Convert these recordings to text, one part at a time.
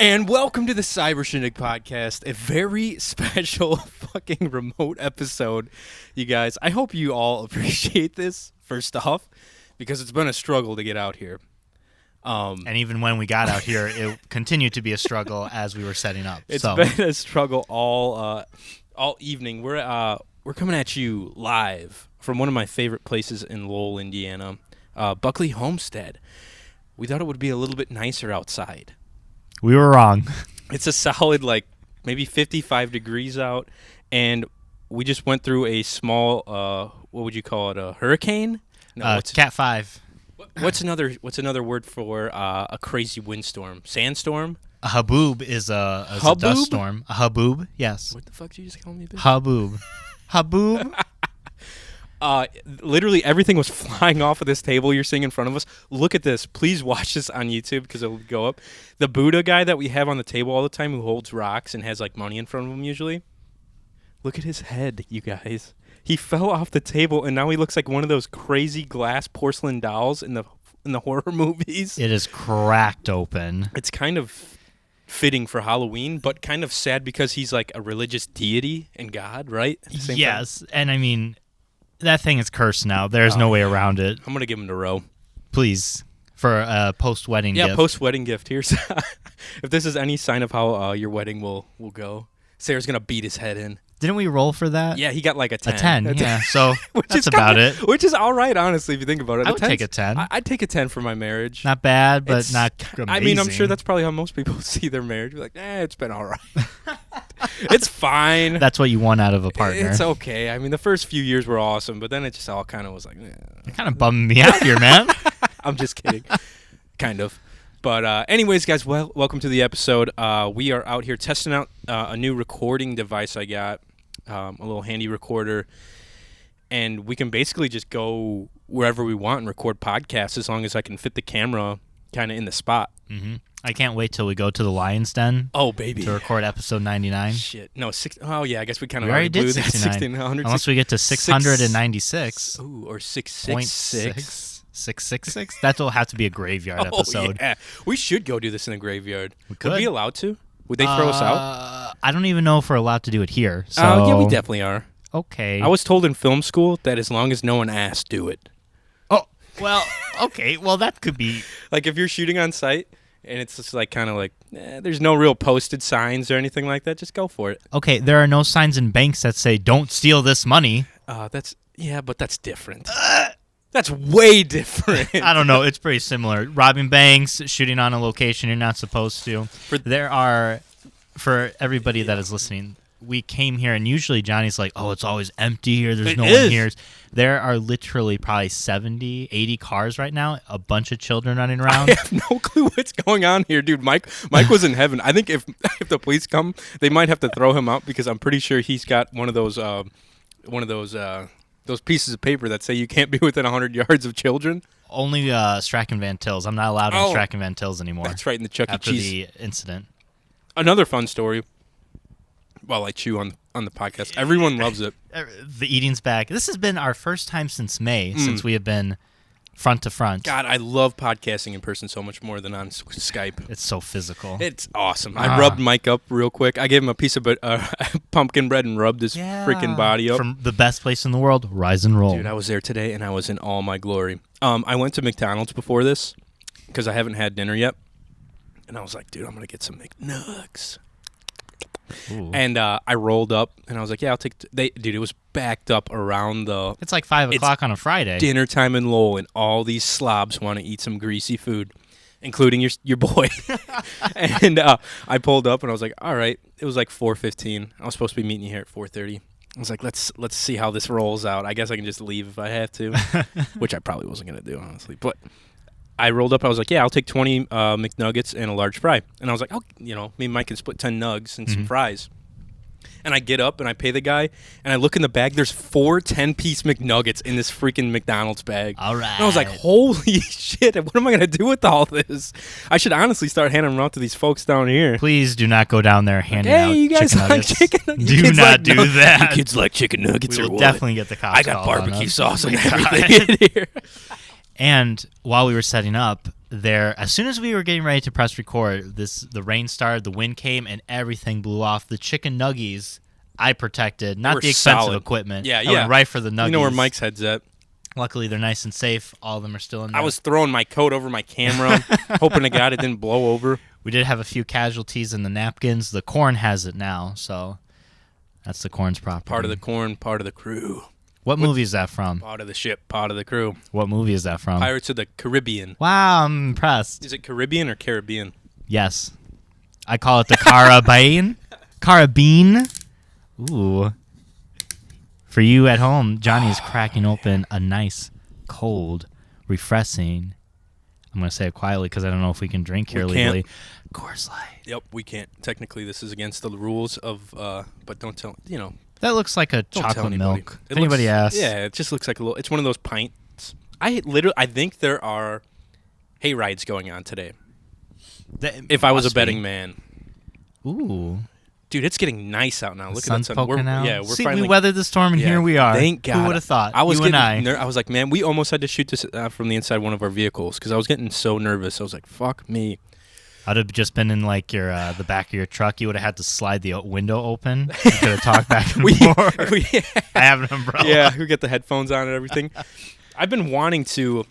And welcome to the cybershindigpodcast, a very special fucking remote episode, you guys. I hope you all appreciate this, first off, because it's been a struggle to get out here. And even when we got out here, it continued to be a struggle as we were setting up. It's been a struggle all evening. We're coming at you live from one of my favorite places in Lowell, Indiana, Buckley Homestead. We thought it would be a little bit nicer outside. We were wrong. It's a solid, maybe 55 degrees out, and we just went through a small, what would you call it, a hurricane? No, Cat 5. What's another word for a crazy windstorm? Sandstorm? A haboob is a dust storm. A haboob, yes. What the fuck did you just call me? Bitch? Haboob. Haboob? Literally everything was flying off of this table you're seeing in front of us. Look at this. Please watch this on YouTube because it'll go up. The Buddha guy that we have on the table all the time who holds rocks and has money in front of him usually. Look at his head, you guys. He fell off the table and now he looks like one of those crazy glass porcelain dolls in the horror movies. It is cracked open. It's kind of fitting for Halloween, but kind of sad because he's like a religious deity and God, right? Yes, and I mean, that thing is cursed now. There's no way around it. I'm going to give him the row. Please, for a post-wedding gift. Yeah, post-wedding gift. Here's if this is any sign of how your wedding will go, Sarah's going to beat his head in. Didn't we roll for that? Yeah, he got a 10. A 10, yeah. So that's about it. Which is all right, honestly, if you think about it. I would take a 10. I'd take a 10 for my marriage. Not bad, but not amazing. I mean, I'm sure that's probably how most people see their marriage. Be like, it's been all right. It's fine. That's what you want out of a partner. It's okay. I mean, the first few years were awesome, but then it just all kind of was like, It kind of bummed me out here, man. I'm just kidding. Kind of. But anyways, guys, welcome to the episode. We are out here testing out a new recording device I got, a little handy recorder, and we can basically just go wherever we want and record podcasts as long as I can fit the camera kind of in the spot. Mm-hmm. I can't wait till we go to the Lion's Den. Oh, baby. To record episode 99. Shit. No, oh, yeah, I guess we kind of already blew did that 1600. Unless we get to 696. Ooh, or 666. 666? That will have to be a graveyard episode. Yeah. We should go do this in a graveyard. We could. Would we be allowed to? Would they throw us out? I don't even know if we're allowed to do it here. So. Yeah, we definitely are. Okay. I was told in film school that as long as no one asks, do it. Oh, well, okay. Well, that could be. If you're shooting on site and it's just there's no real posted signs or anything like that, just go for it. Okay, there are no signs in banks that say, don't steal this money. But that's different. That's way different. I don't know. It's pretty similar. Robbing banks, shooting on a location you're not supposed to. For everybody that is listening, we came here, and usually Johnny's like, oh, it's always empty here. There's no one here. There are literally probably 70, 80 cars right now, a bunch of children running around. I have no clue what's going on here, dude. Mike was in heaven. I think if the police come, they might have to throw him out because I'm pretty sure he's got one of those pieces of paper that say you can't be within 100 yards of children. Only Strachan Van Til's. I'm not allowed in Strachan Van Til's anymore. That's right, in the Chuck E. Cheese. After the incident. Another fun story. While I chew on the podcast, everyone loves it. The eating's back. This has been our first time since May, since we have been front to front. God, I love podcasting in person so much more than on Skype. It's so physical. It's awesome. I rubbed Mike up real quick. I gave him a piece of pumpkin bread and rubbed his freaking body up. From the best place in the world, Rise and Roll. Dude, I was there today, and I was in all my glory. I went to McDonald's before this because I haven't had dinner yet. And I was like, dude, I'm going to get some McNuggets. Ooh. And I rolled up, and I was like, yeah, I'll take... Dude, it was backed up around the... It's like 5 o'clock on a Friday. Dinner time in Lowell, and all these slobs want to eat some greasy food, including your boy. And I pulled up, and I was like, all right. It was like 4:15. I was supposed to be meeting you here at 4:30. I was like, let's see how this rolls out. I guess I can just leave if I have to, which I probably wasn't going to do, honestly. But I rolled up. I was like, yeah, I'll take 20 McNuggets and a large fry. And I was like, me and Mike can split 10 nugs and some fries. And I get up and I pay the guy, and I look in the bag. There's 4 10-piece McNuggets in this freaking McDonald's bag. All right. And I was like, holy shit, what am I going to do with all this? I should honestly start handing them out to these folks down here. Please do not go down there handing out you guys chicken like nuggets. chicken nuggets? Do not do that. You kids like chicken nuggets we or will what? Definitely get the cops I got called barbecue on us. sauce and everything in here. And while we were setting up, there, as soon as we were getting ready to press record, the rain started, the wind came, and everything blew off. The chicken nuggies I protected, not the expensive solid equipment. Yeah, I went right for the nuggies. You know where Mike's head's at. Luckily, they're nice and safe. All of them are still in there. I was throwing my coat over my camera, hoping to God it didn't blow over. We did have a few casualties in the napkins. The corn has it now, so that's the corn's property. Part of the corn, part of the crew. What movie is that from? Part of the ship, part of the crew. What movie is that from? Pirates of the Caribbean. Wow, I'm impressed. Is it Caribbean or Caribbean? Yes. I call it the Caribbean. Caribbean. Ooh. For you at home, Johnny is cracking open a nice, cold, refreshing. I'm going to say it quietly because I don't know if we can drink here legally. Coors Light. Yep, we can't. Technically, this is against the rules of, but don't tell, That looks like a don't tell chocolate anybody. milk. It If anybody looks- asks. Yeah, it just looks like a little, it's one of those pints. I think there are hay rides going on today. If I was a betting man. Ooh. Dude, it's getting nice out now. Look at Sun's that sun. poking out. Yeah, we're See, finally. we weathered the storm, and here we are. Thank God. Who would have thought? I was you and I was like, man, we almost had to shoot this from the inside one of our vehicles because I was getting so nervous. I was like, fuck me. I'd have just been in like your the back of your truck. You would have had to slide the window open. You could have talked back and forth. I have an umbrella. Yeah, we get the headphones on and everything. I've been wanting to.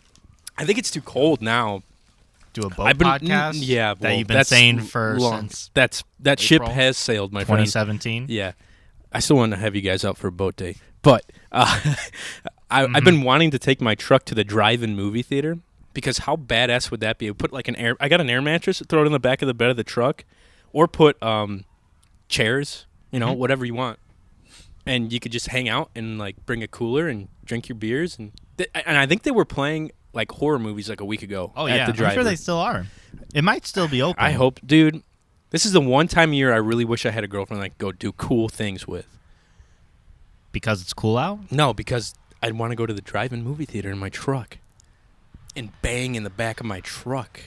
I think it's too cold now. Do a boat podcast. Yeah, that you've been saying for since that ship has sailed, my friend. 2017. Yeah, I still want to have you guys out for a boat day, but I've been wanting to take my truck to the drive-in movie theater because how badass would that be? Put like I got an air mattress, throw it in the back of the bed of the truck, or put chairs, whatever you want, and you could just hang out and like bring a cooler and drink your beers and I think they were playing like horror movies like a week ago. Oh at yeah, the drive-in. I'm sure they still are. It might still be open. I hope, dude. This is the one time of year I really wish I had a girlfriend like go do cool things with. Because it's cool out? No, because I'd want to go to the drive-in movie theater in my truck and bang in the back of my truck.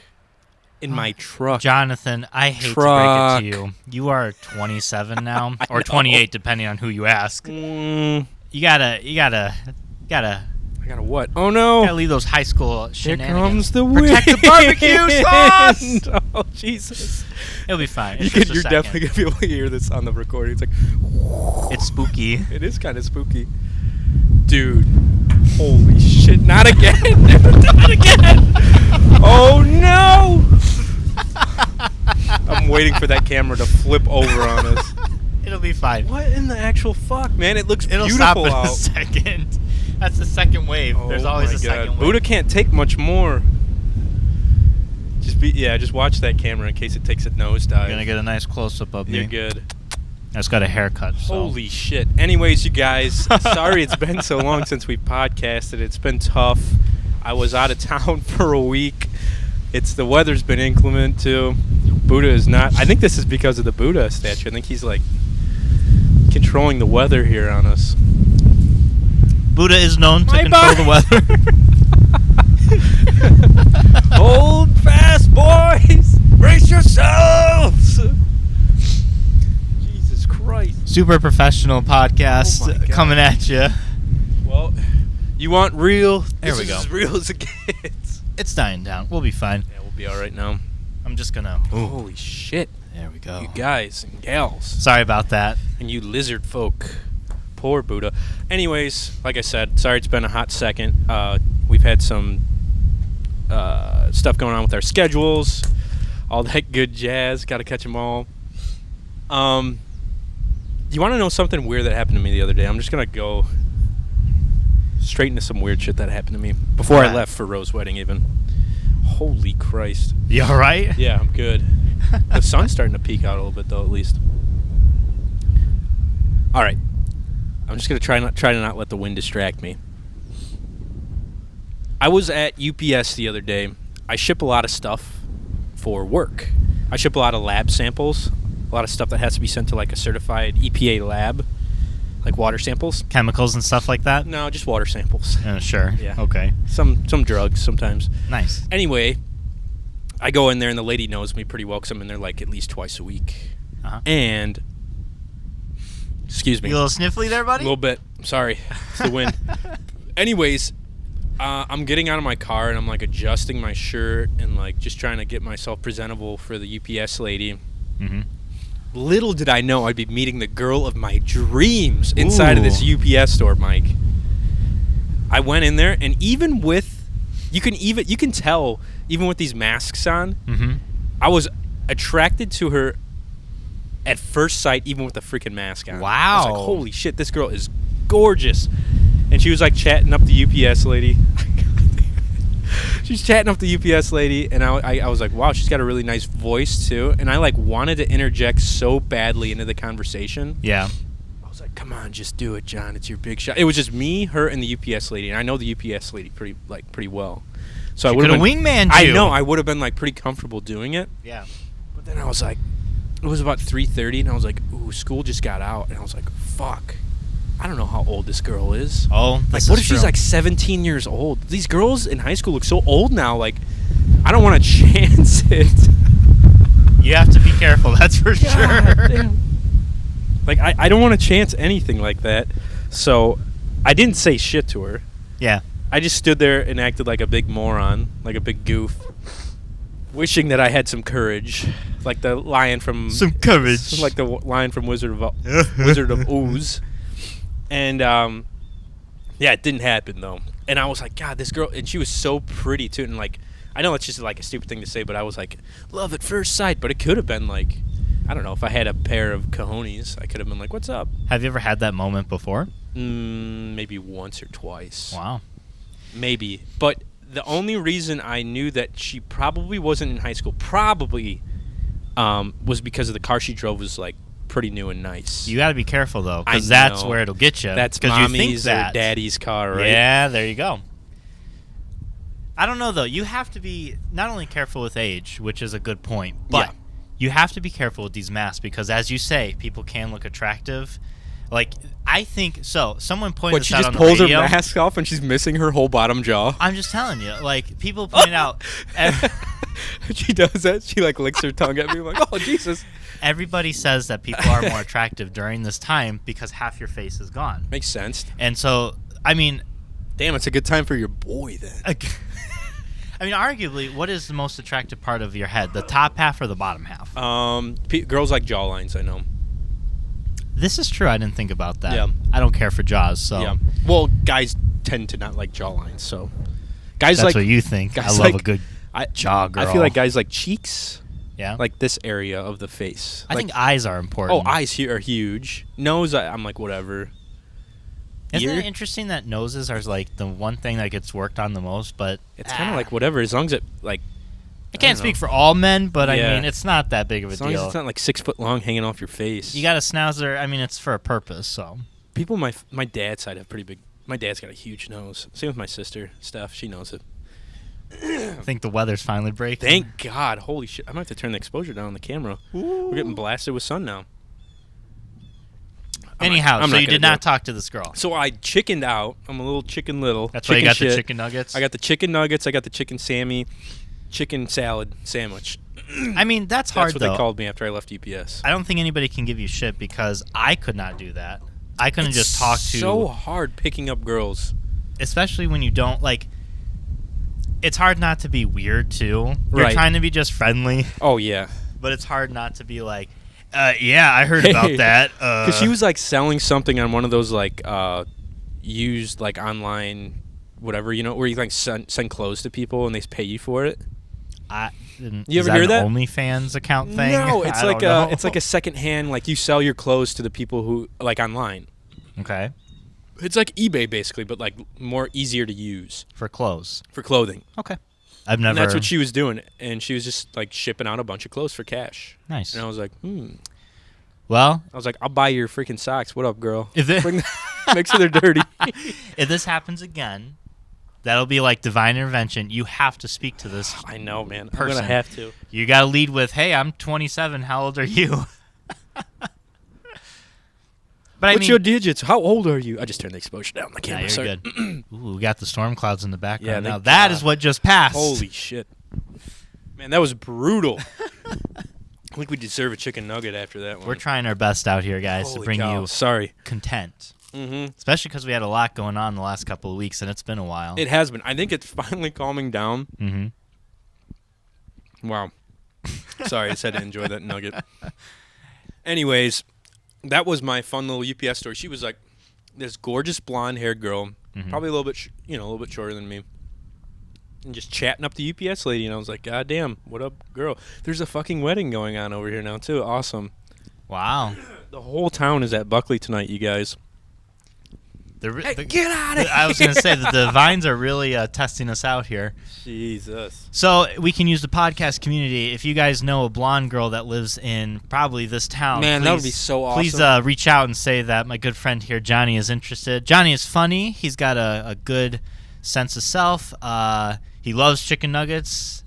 In my truck. Jonathan, I hate to break it to you. You are 27 now, or 28, depending on who you ask. You gotta. I gotta what? Oh no! Gotta leave those high school Here shenanigans. comes the wind. Protect the barbecue sauce. Oh Jesus! It'll be fine. You're definitely gonna be able to hear this on the recording. It's like it's spooky. It is kind of spooky, dude. Holy shit! Not again! Not again! Oh no! I'm waiting for that camera to flip over on us. It'll be fine. What in the actual fuck, man? It looks It'll beautiful stop in out. a second. That's the second wave. There's always a second wave. Buddha can't take much more. Just watch that camera in case it takes a nosedive. You're gonna get a nice close up of me. You're good. I just got a haircut. So. Holy shit. Anyways, you guys, sorry it's been so long since we podcasted. It's been tough. I was out of town for a week. The weather's been inclement too. Buddha is not. I think this is because of the Buddha statue. I think he's like controlling the weather here on us. Buddha is known to control the weather. Hold fast, boys! Brace yourselves! Jesus Christ. Super professional podcast coming at you. Well, you want real? There we go. As real as it gets. It's dying down. We'll be fine. Yeah, we'll be all right now. I'm just gonna. Holy shit. There we go. You guys and gals. Sorry about that. And you lizard folk. Poor Buddha. Anyways, like I said, sorry it's been a hot second. We've had some stuff going on with our schedules. All that good jazz. Got to catch them all. You want to know something weird that happened to me the other day? I'm just going to go straight into some weird shit that happened to me before I left for Rose's wedding even. Holy Christ. You all right? Yeah, I'm good. The sun's starting to peek out a little bit, though, at least. All right. I'm just going to try to not let the wind distract me. I was at UPS the other day. I ship a lot of stuff for work. I ship a lot of lab samples, a lot of stuff that has to be sent to like a certified EPA lab, like water samples. Chemicals and stuff like that? No, just water samples. Sure. Yeah. Okay. Some drugs sometimes. Nice. Anyway, I go in there and the lady knows me pretty well because I'm in there like at least twice a week. Uh-huh. And... Excuse me. You a little sniffly there, buddy? A little bit. Sorry. It's the wind. Anyways, I'm getting out of my car and I'm like adjusting my shirt and like just trying to get myself presentable for the UPS lady. Mm-hmm. Little did I know I'd be meeting the girl of my dreams inside of this UPS store, Mike. I went in there, and even with, you can tell, even with these masks on, I was attracted to her at first sight, even with the freaking mask on. Wow. I was like, holy shit, this girl is gorgeous. And she was like chatting up the UPS lady. She's chatting up the UPS lady, and I was like, wow, she's got a really nice voice too. And I like wanted to interject so badly into the conversation. Yeah. I was like, come on, just do it, John. It's your big shot. It was just me, her, and the UPS lady, and I know the UPS lady pretty well. So she I would have wingman. I know I would have been like pretty comfortable doing it. Yeah. But then I was like, it was about 3:30, and I was like, ooh, school just got out, and I was like, fuck. I don't know how old this girl is. Oh, like, what if she's like 17 years old? These girls in high school look so old now. Like, I don't want to chance it. You have to be careful. That's for sure. Damn. Like, I don't want to chance anything like that. So, I didn't say shit to her. Yeah. I just stood there and acted like a big moron, like a big goof, wishing that I had some courage, like the lion from like the lion from Wizard of Oz. And yeah, it didn't happen though. And I was like, God, this girl, and she was so pretty too. And like, I know it's just like a stupid thing to say, but I was like, love at first sight. But it could have been like, I don't know, if I had a pair of cojones, I could have been like, what's up? Have you ever had that moment before? Maybe once or twice. Wow. Maybe. But the only reason I knew that she probably wasn't in high school, was because of the car she drove was like pretty new and nice. You got to be careful though, because that's where it'll get you. That's mommy's or daddy's car, right? Yeah, there you go. I don't know though. You have to be not only careful with age, which is a good point, but you have to be careful with these masks because, as you say, people can look attractive. Like, I think so. Someone pointed this out on the radio. She just pulls her mask off and she's missing her whole bottom jaw. I'm just telling you. Like, people pointed out. She does that. She like licks her tongue at me. I'm like, oh Jesus. Everybody says that people are more attractive during this time because half your face is gone. Makes sense. And so, I mean, damn, it's a good time for your boy then. I mean, arguably, what is the most attractive part of your head? The top half or the bottom half? Girls like jawlines, I know. This is true. I didn't think about that. Yeah. I don't care for jaws, so. Yeah. Well, guys tend to not like jawlines, so. Guys That's like what you think. I love a good jaw girl. I feel like guys like cheeks. Yeah. Like this area of the face. I think eyes are important. Oh, eyes here are huge. Nose, I'm like, whatever. Isn't it interesting that noses are like the one thing that gets worked on the most, but it's kind of like whatever, as long as it like. I can't speak for all men, but yeah. I mean, it's not that big of a deal. As long as it's not like 6 foot long hanging off your face. You got a schnauzer. I mean, it's for a purpose, so. People, my dad's side have pretty big. My dad's got a huge nose. Same with my sister, Steph. She knows it. I think the weather's finally breaking. Thank God. Holy shit. I might have to turn the exposure down on the camera. Ooh. We're getting blasted with sun now. Anyhow, so you did not talk to this girl. So I chickened out. I'm a little chicken little. That's why you got the chicken nuggets? I got the chicken nuggets. I got the chicken Sammy. Chicken salad sandwich. I mean, that's hard, That's what they called me after I left UPS. I don't think anybody can give you shit because I could not do that. I couldn't just talk to... It's so hard picking up girls. Especially when you don't, like... It's hard not to be weird, too. You're trying to be just friendly. Oh, yeah. But it's hard not to be like, yeah, I heard about that. Because she was, like, selling something on one of those, like, used, like, online... whatever, you know, where you like send clothes to people and they pay you for it. You ever hear that? OnlyFans account thing? No, it's like a secondhand, like you sell your clothes to the people who like online. Okay. It's like eBay basically, but like more easier to use for clothes. For clothing. Okay. I've never. And that's what she was doing, and she was just like shipping out a bunch of clothes for cash. Nice. And I was like, Well, I was like, I'll buy your freaking socks. What up, girl? Make sure they're dirty. If this happens again, that'll be like divine intervention. You have to speak to this. I know, man. Person. I'm gonna have to. You gotta lead with, "Hey, I'm 27. How old are you?" But What's your digits? How old are you? I just turned the exposure down on the camera. Yeah, you're good. Ooh, we got the storm clouds in the background. Yeah, now that is what just passed. Holy shit, man, that was brutal. I think we deserve a chicken nugget after that one. We're trying our best out here, guys, to bring you content. Mm-hmm. Especially because we had a lot going on the last couple of weeks, and it's been a while. It has been. I think it's finally calming down. Mm-hmm. Wow. Sorry, I just had to enjoy that nugget. Anyways, that was my fun little UPS story. She was like this gorgeous blonde-haired girl, probably a little bit, a little bit shorter than me, and just chatting up the UPS lady. And I was like, God damn, what up, girl? There's a fucking wedding going on over here now too. Awesome. Wow. The whole town is at Buckley tonight, you guys. Hey, get out of here! I was going to say that the vines are really testing us out here. Jesus. So we can use the podcast community. If you guys know a blonde girl that lives in probably this town, man, that would be so awesome. Please reach out and say that my good friend here, Johnny, is interested. Johnny is funny. He's got a good sense of self. He loves chicken nuggets.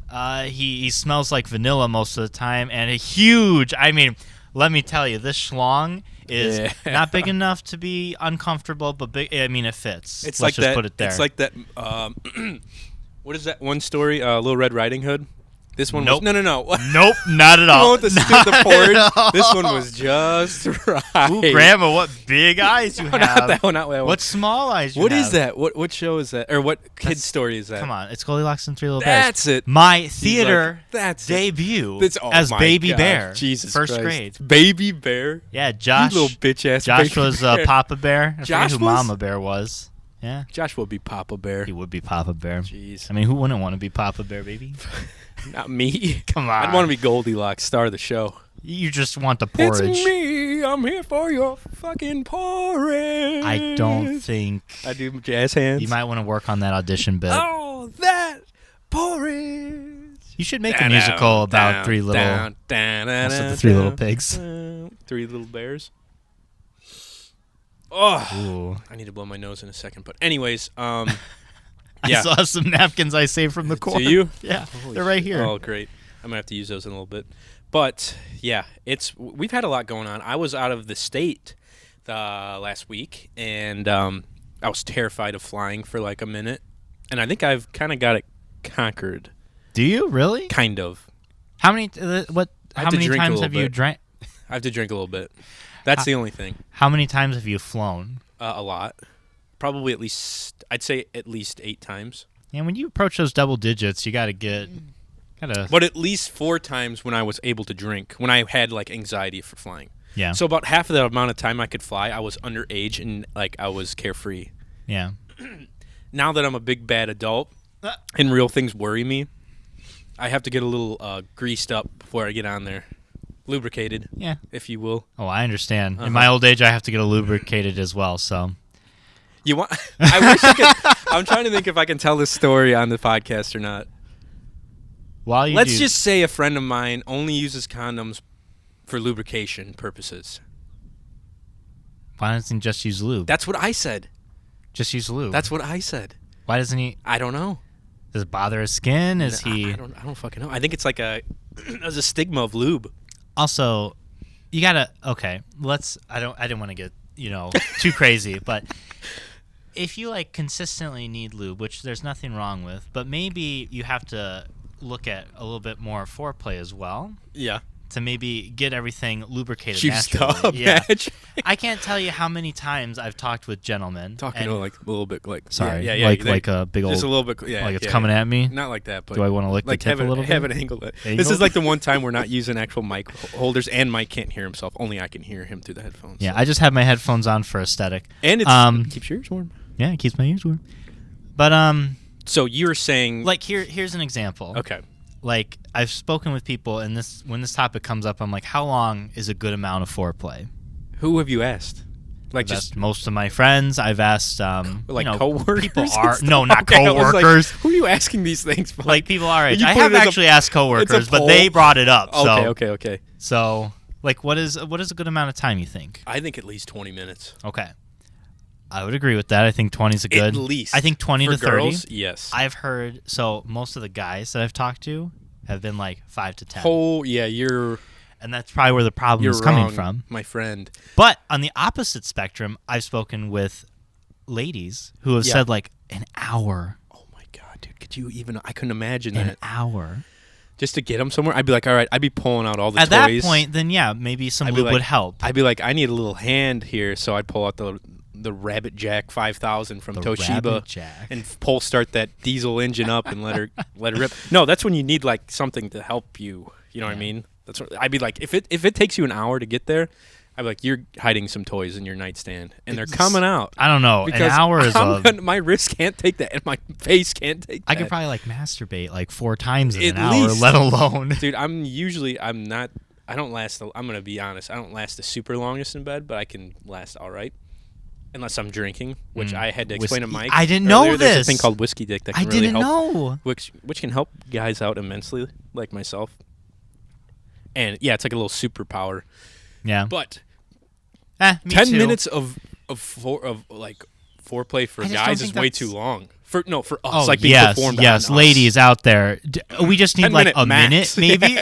He smells like vanilla most of the time, and a huge. I mean, let me tell you, this schlong is not big enough to be uncomfortable, but big. I mean, it fits. Let's just that, put it there. It's like that. What is that one story? Little Red Riding Hood. This one nope. was no. Nope, not at all. The porridge. This one was just right. Ooh, Grandma, what big eyes you have. Not that one, not that one. What small eyes you have. What have. is that? What show is that? Or what kid story is that? Come on, it's Goldilocks and Three Little Bears. That's it. My theater debut as Baby Bear. Jesus First Christ. grade. Baby Bear? Yeah, Josh. You little bitch-ass Josh Baby was Bear. Papa Bear. I Josh forget who was? Mama Bear was. Yeah. Josh would be Papa Bear. He would be Papa Bear. Jeez. I mean, who wouldn't want to be Papa Bear, baby? Not me. Come on. I'd want to be Goldilocks, star of the show. You just want the porridge. It's me. I'm here for your fucking porridge. I don't think. I do jazz hands. You might want to work on that audition bit. Oh, that porridge. You should make a musical about three little. The Three Little Pigs. 3 Little Bears. Oh, ooh. I need to blow my nose in a second. But anyways, yeah. I still have some napkins I saved from the corner. Do you? Yeah, Holy they're right here. Oh, great. I'm going to have to use those in a little bit. But, yeah, we've had a lot going on. I was out of the state last week, and I was terrified of flying for like a minute. And I think I've kind of got it conquered. Do you really? Kind of. How many times have you drank? I have to drink a little bit. That's the only thing. How many times have you flown? A lot. Probably I'd say at least 8 times. And when you approach those double digits, you got to get. But at least 4 times when I was able to drink, when I had like anxiety for flying. Yeah. So about half of the amount of time I could fly, I was underage and like I was carefree. Yeah. Now that I'm a big bad adult and real things worry me, I have to get a little greased up before I get on there. Lubricated, yeah, if you will. Oh, I understand. In my old age, I have to get a lubricated as well. So, you want? I wish I could. I'm trying to think if I can tell this story on the podcast or not. Let's just say a friend of mine only uses condoms for lubrication purposes. Why doesn't he just use lube? That's what I said. Just use lube. That's what I said. Why doesn't he? I don't know. Does it bother his skin? Is he? I don't fucking know. I think it's like there's a stigma of lube. Also, you gotta I didn't want to get too crazy, but if you like consistently need lube, which there's nothing wrong with, but maybe you have to look at a little bit more foreplay as well. Yeah. To maybe get everything lubricated Juiced naturally. Up, yeah. I can't tell you how many times I've talked with gentlemen. Talking like a little bit like sorry, yeah, like a big old just a little bit it's coming at me. Not like that, but do I want to lick the tip a little bit? Have it angled. This is like the one time we're not using actual mic holders, and Mike can't hear himself. Only I can hear him through the headphones. Yeah, so. I just have my headphones on for aesthetic, and it keeps your ears warm. Yeah, it keeps my ears warm. But so you're saying like here's an example. Okay. Like I've spoken with people, and when this topic comes up, I'm like, how long is a good amount of foreplay? Who have you asked? Like I've just asked most of my friends. I've asked coworkers. People are not coworkers. Like, who are you asking these things for? Like people our age. I have actually asked coworkers, but they brought it up. Okay. So like, what is a good amount of time you think? I think at least 20 minutes. Okay. I would agree with that. I think 20 is a good. At least. I think 20 to 30. Girls, yes. I've heard. So most of the guys that I've talked to have been like 5 to 10. And that's probably where the problem is coming from, my friend. But on the opposite spectrum, I've spoken with ladies who have said like an hour. Oh my god, dude! Could you even? I couldn't imagine an hour. Just to get them somewhere, I'd be like, all right, I'd be pulling out all the toys. At that point, then maybe some lube would help. I'd be like, I need a little hand here, so I'd pull out the the Rabbit Jack 5000 from The Toshiba Rabbit Jack. and pull start that diesel engine up and let her rip. No, that's when you need like something to help you. You know what I mean? That's what I'd be like. If it takes you an hour to get there, I'd be like, you're hiding some toys in your nightstand, and they're coming out. I don't know. An hour is my wrist can't take that, and my face can't take that. I could probably like masturbate like 4 times in At an hour, least. let alone. Dude, I'm not. I don't last. I'm gonna be honest. I don't last the super longest in bed, but I can last all right, unless I'm drinking, which I had to explain to Mike. I didn't know earlier. this. There's a thing called whiskey dick that can I really didn't help, know. which can help guys out immensely, like myself. And yeah, it's like a little superpower. Yeah. But me 10 too. minutes of foreplay for I just don't guys think is way that's- too long. For us, Oh, like being yes, performed yes, on us. ladies out there. We just need 10 like minute a max. minute, maybe.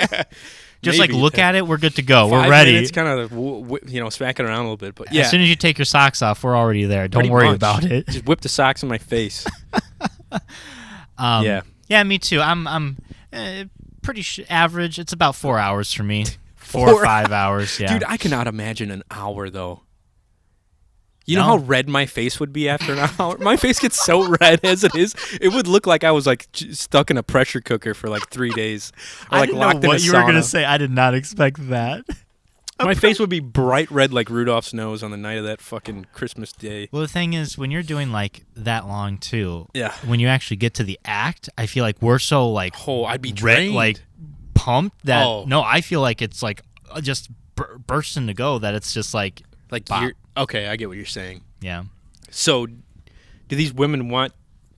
Just like Maybe. look at it, we're good to go. 5 We're ready. minutes, kind of smack it around a little bit, but yeah. As soon as you take your socks off, we're already there. Don't Pretty worry much. about it. Just whip the socks in my face. Yeah, me too. I'm pretty average. It's about 4 hours for me. 4 or 5 hours. Yeah, Dude, I cannot imagine an hour though. You know how red my face would be after an hour? My face gets so red as it is. It would look like I was like stuck in a pressure cooker for like 3 days. Or, I like didn't know locked in a what you were sauna. gonna say. I did not expect that. My face would be bright red like Rudolph's nose on the night of that fucking Christmas day. Well, the thing is, when you're doing like that long too, Yeah. when you actually get to the act, I feel like we're so like I'd be drained. like pumped that No, I feel like it's like just bursting to go. That it's just like bop. you're okay. I get what you're saying. Yeah. So, do these women want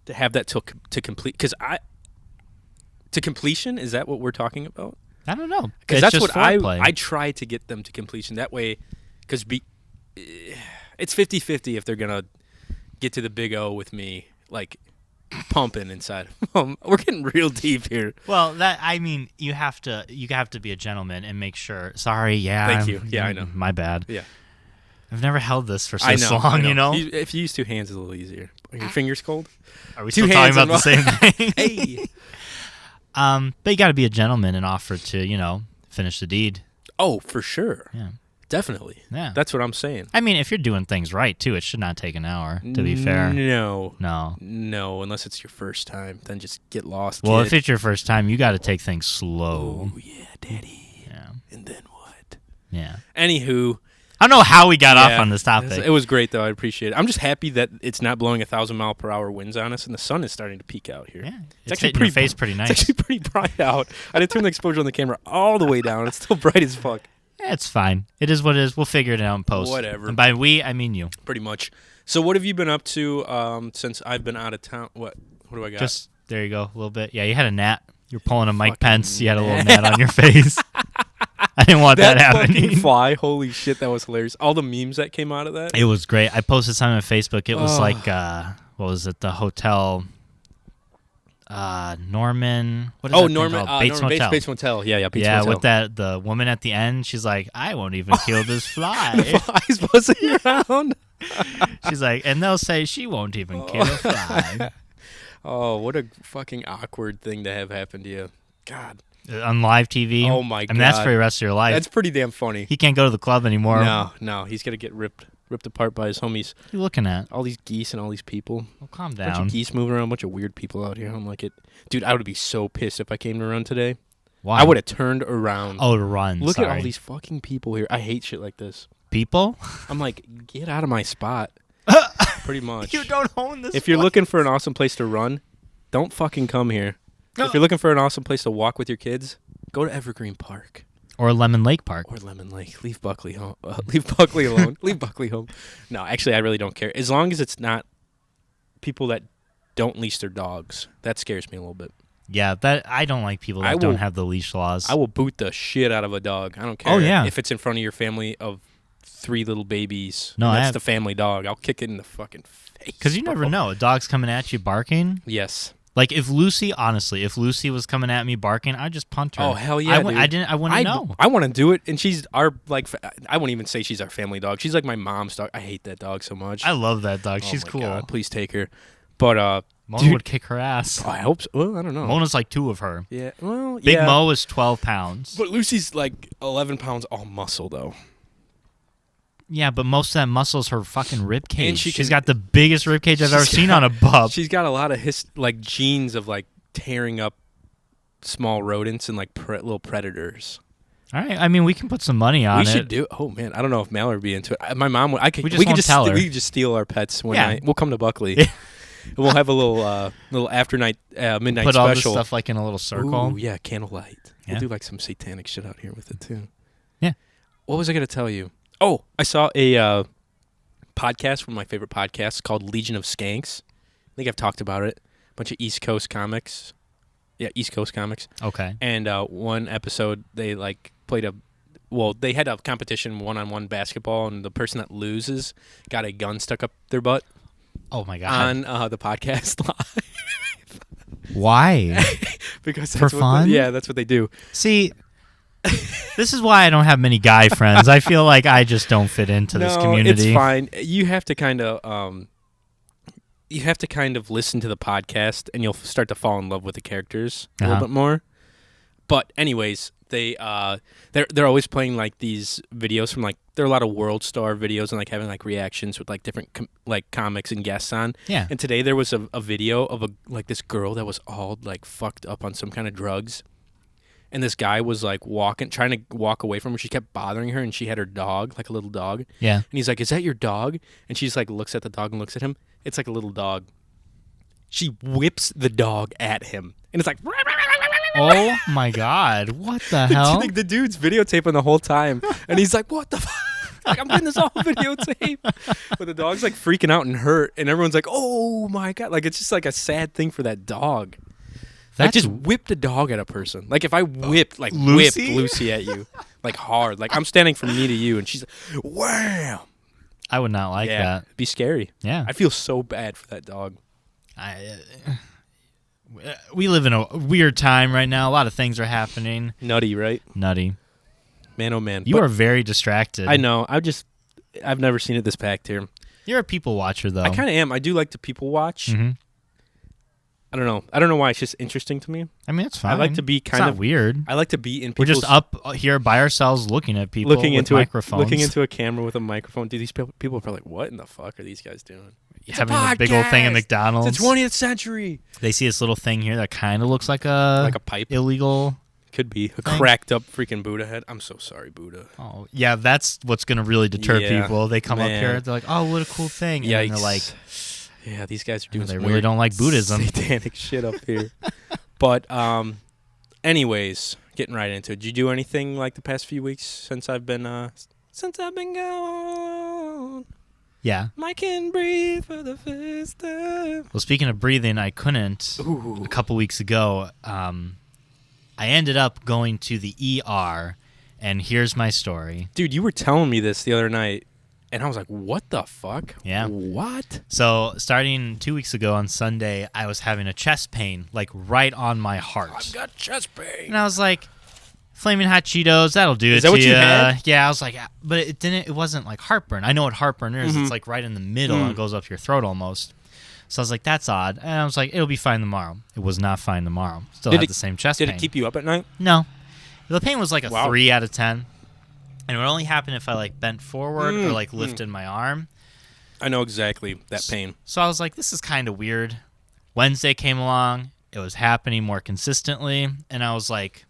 to have that to complete? Because to completion, is that what we're talking about? I don't know. Because It's that's just what foreplay. I try to get them to completion. That way, because it's 50-50 if they're gonna get to the big O with me, like pumping inside. We're getting real deep here. Well, you have to be a gentleman and make sure. Sorry, yeah. Thank you. Yeah, I know. My bad. Yeah, I've never held this for so I know. long. You know. If you use 2 hands, it's a little easier. Are your fingers cold? Are we 2 still talking hands about the same thing? Hey. But you got to be a gentleman and offer to finish the deed. Oh, for sure. Yeah. Definitely. Yeah. That's what I'm saying. I mean, if you're doing things right too, it should not take an hour. To be fair. No, No. unless it's your first time, then just get lost. Well, kid. if it's your first time, you got to take things slow. Oh yeah, daddy. Yeah. And then what? Yeah. Anywho, I don't know how we got off yeah, on this topic. It was great though. I appreciate it. I'm just happy that it's not blowing 1,000-mile-per-hour winds on us, and the sun is starting to peek out here. Yeah. It's actually hitting your face pretty nice. It's actually pretty bright out. I did turn the exposure on the camera all the way down. It's still bright as fuck. Yeah, it's fine. It is what it is. We'll figure it out in post. Whatever. And by we, I mean you. Pretty much. So what have you been up to since I've been out of town? What do I got? Just there you go, a little bit. Yeah, you had a gnat. You're pulling a Mike Fucking Pence. You had a little gnat on your face. I didn't want that happening. fucking fly. Holy shit, that was hilarious. All the memes that came out of that. It was great. I posted something on Facebook. It was Oh. like, what was it? The hotel, Norman. What is that thing Norman. called? Bates Motel. Bates Motel. Yeah, Bates Yeah, Motel. with the woman at the end. She's like, I won't even kill this fly. Flies buzzing around. She's like, and they'll say she won't even kill a fly. Oh, what a fucking awkward thing to have happen to you. God. On live TV. Oh, my I mean, that's God. for the rest of your life. That's pretty damn funny. He can't go to the club anymore. No, he's gonna get ripped apart by his homies. What are you looking at? All these geese and all these people. Well, calm Bunch down. of geese moving around, a bunch of weird people out here. I'm like it, dude. I would be so pissed if I came to run today. Why? I would have turned around. Oh, to run. Look Sorry. at all these fucking people here. I hate shit like this. people. I'm like, get out of my spot. Pretty much. You don't own this. If you're place. looking for an awesome place to run, don't fucking come here. If you're looking for an awesome place to walk with your kids, go to Evergreen Park or Lemon Lake Park. or Lemon Lake. Leave Buckley home. Leave Buckley alone. Leave Buckley home. No, actually, I really don't care. As long as it's not people that don't leash their dogs. That scares me a little bit. Yeah, that I don't like people that don't have the leash laws. I will boot the shit out of a dog. I don't care. Oh, yeah. If it's in front of your family of 3 little babies. No, that's the family dog. I'll kick it in the fucking face. Because you never know. A dog's coming at you barking. Yes. Like if Lucy was coming at me barking, I'd just punt her. Oh hell yeah! dude. I wouldn't know. I want to do it, and she's our I won't even say she's our family dog. She's like my mom's dog. I hate that dog so much. I love that dog. Oh She's my cool. God, please take her. But Mona dude, would kick her ass. I hope so. Well, I don't know. Mona's like 2 of her. Yeah. Well, Big yeah. Mo is 12 pounds. But Lucy's like 11 pounds all muscle though. Yeah, but most of that muscle is her fucking rib cage. And She's got the biggest rib cage I've ever seen on a bub. She's got a lot of genes of like tearing up small rodents and like little predators. All right, I mean, we can put some money on it. We should do. Oh man, I don't know if Mallory would be into it. My mom would. We could just tell her. We could just steal our pets one night. We'll come to Buckley. And we'll have a little after midnight put special. All this stuff like in a little circle. Ooh, yeah, candlelight. Yeah. We'll do like some satanic shit out here with it too. Yeah. What was I gonna tell you? Oh, I saw a podcast, one of my favorite podcasts, called Legion of Skanks. I think I've talked about it. A bunch of East Coast comics. Yeah, East Coast comics. Okay. And one episode, they like they had a competition, one-on-one basketball, and the person that loses got a gun stuck up their butt. Oh my god! On the podcast live. Why? Because for fun? That's what they do. See, this is why I don't have many guy friends. I feel like I just don't fit into this community. It's fine. You have to kind of listen to the podcast, and you'll start to fall in love with the characters a little bit more. But anyways, they're always playing like these videos from like there are a lot of World Star videos and like having like reactions with like different comics and guests on. Yeah. And today there was a video of this girl that was all like fucked up on some kind of drugs. And this guy was like trying to walk away from her. She kept bothering her, and she had her dog, like a little dog. Yeah. And he's like, "Is that your dog?" And she's like, looks at the dog and looks at him. It's like a little dog. She whips the dog at him, and it's like, oh my god, what the hell? The dude's videotaping the whole time, and he's like, "What the fuck?" Like, I'm getting this all videotape. But the dog's like freaking out and hurt, and everyone's like, "Oh my god!" Like it's just like a sad thing for that dog. Like just whipped a dog at a person. Like if I whipped Lucy at you, like hard. Like I'm standing from me to you, and she's like, "Wham!" I would not like that. It'd be scary. Yeah. I feel so bad for that dog. We live in a weird time right now. A lot of things are happening. Nutty, right? Nutty. Man, oh man. You are very distracted. I know. I've never seen it this packed here. You're a people watcher, though. I kind of am. I do like to people watch. Mm-hmm. I don't know. I don't know why. It's just interesting to me. I mean, it's fine. I like to be it's not weird. I like to be in We're people's... just up here by ourselves looking at people with microphones. Looking into a camera with a microphone. Dude, these people are probably like, what in the fuck are these guys doing? It's having a big old thing at McDonald's. It's the 20th century. They see this little thing here that kind of looks like a pipe. Illegal. Could be a cracked up freaking Buddha head. I'm so sorry, Buddha. Oh, yeah, that's what's going to really deter people. They come up here, they're like, oh, what a cool thing. And Yikes. they're like... Yeah, these guys are doing they some really weird don't like Buddhism. Satanic shit up here. But anyways, getting right into it. Did you do anything like the past few weeks since I've been gone? Yeah. I can breathe for the first time. Well, speaking of breathing, I couldn't a couple weeks ago. I ended up going to the ER, and here's my story. Dude, you were telling me this the other night. And I was like, what the fuck? Yeah. What? So starting 2 weeks ago on Sunday, I was having a chest pain, like right on my heart. I've got chest pain. And I was like, Flaming Hot Cheetos, that'll do it. Is that what you had? Yeah, I was like, but it wasn't like heartburn. I know what heartburn is. Mm-hmm. It's like right in the middle and it goes up your throat almost. So I was like, that's odd. And I was like, it'll be fine tomorrow. It was not fine tomorrow. Still had the same chest pain. Did it keep you up at night? No. The pain was like a 3 out of 10. And it would only happen if I like bent forward or like lifted my arm. I know exactly that pain. So I was like, this is kind of weird. Wednesday came along. It was happening more consistently. And I was like,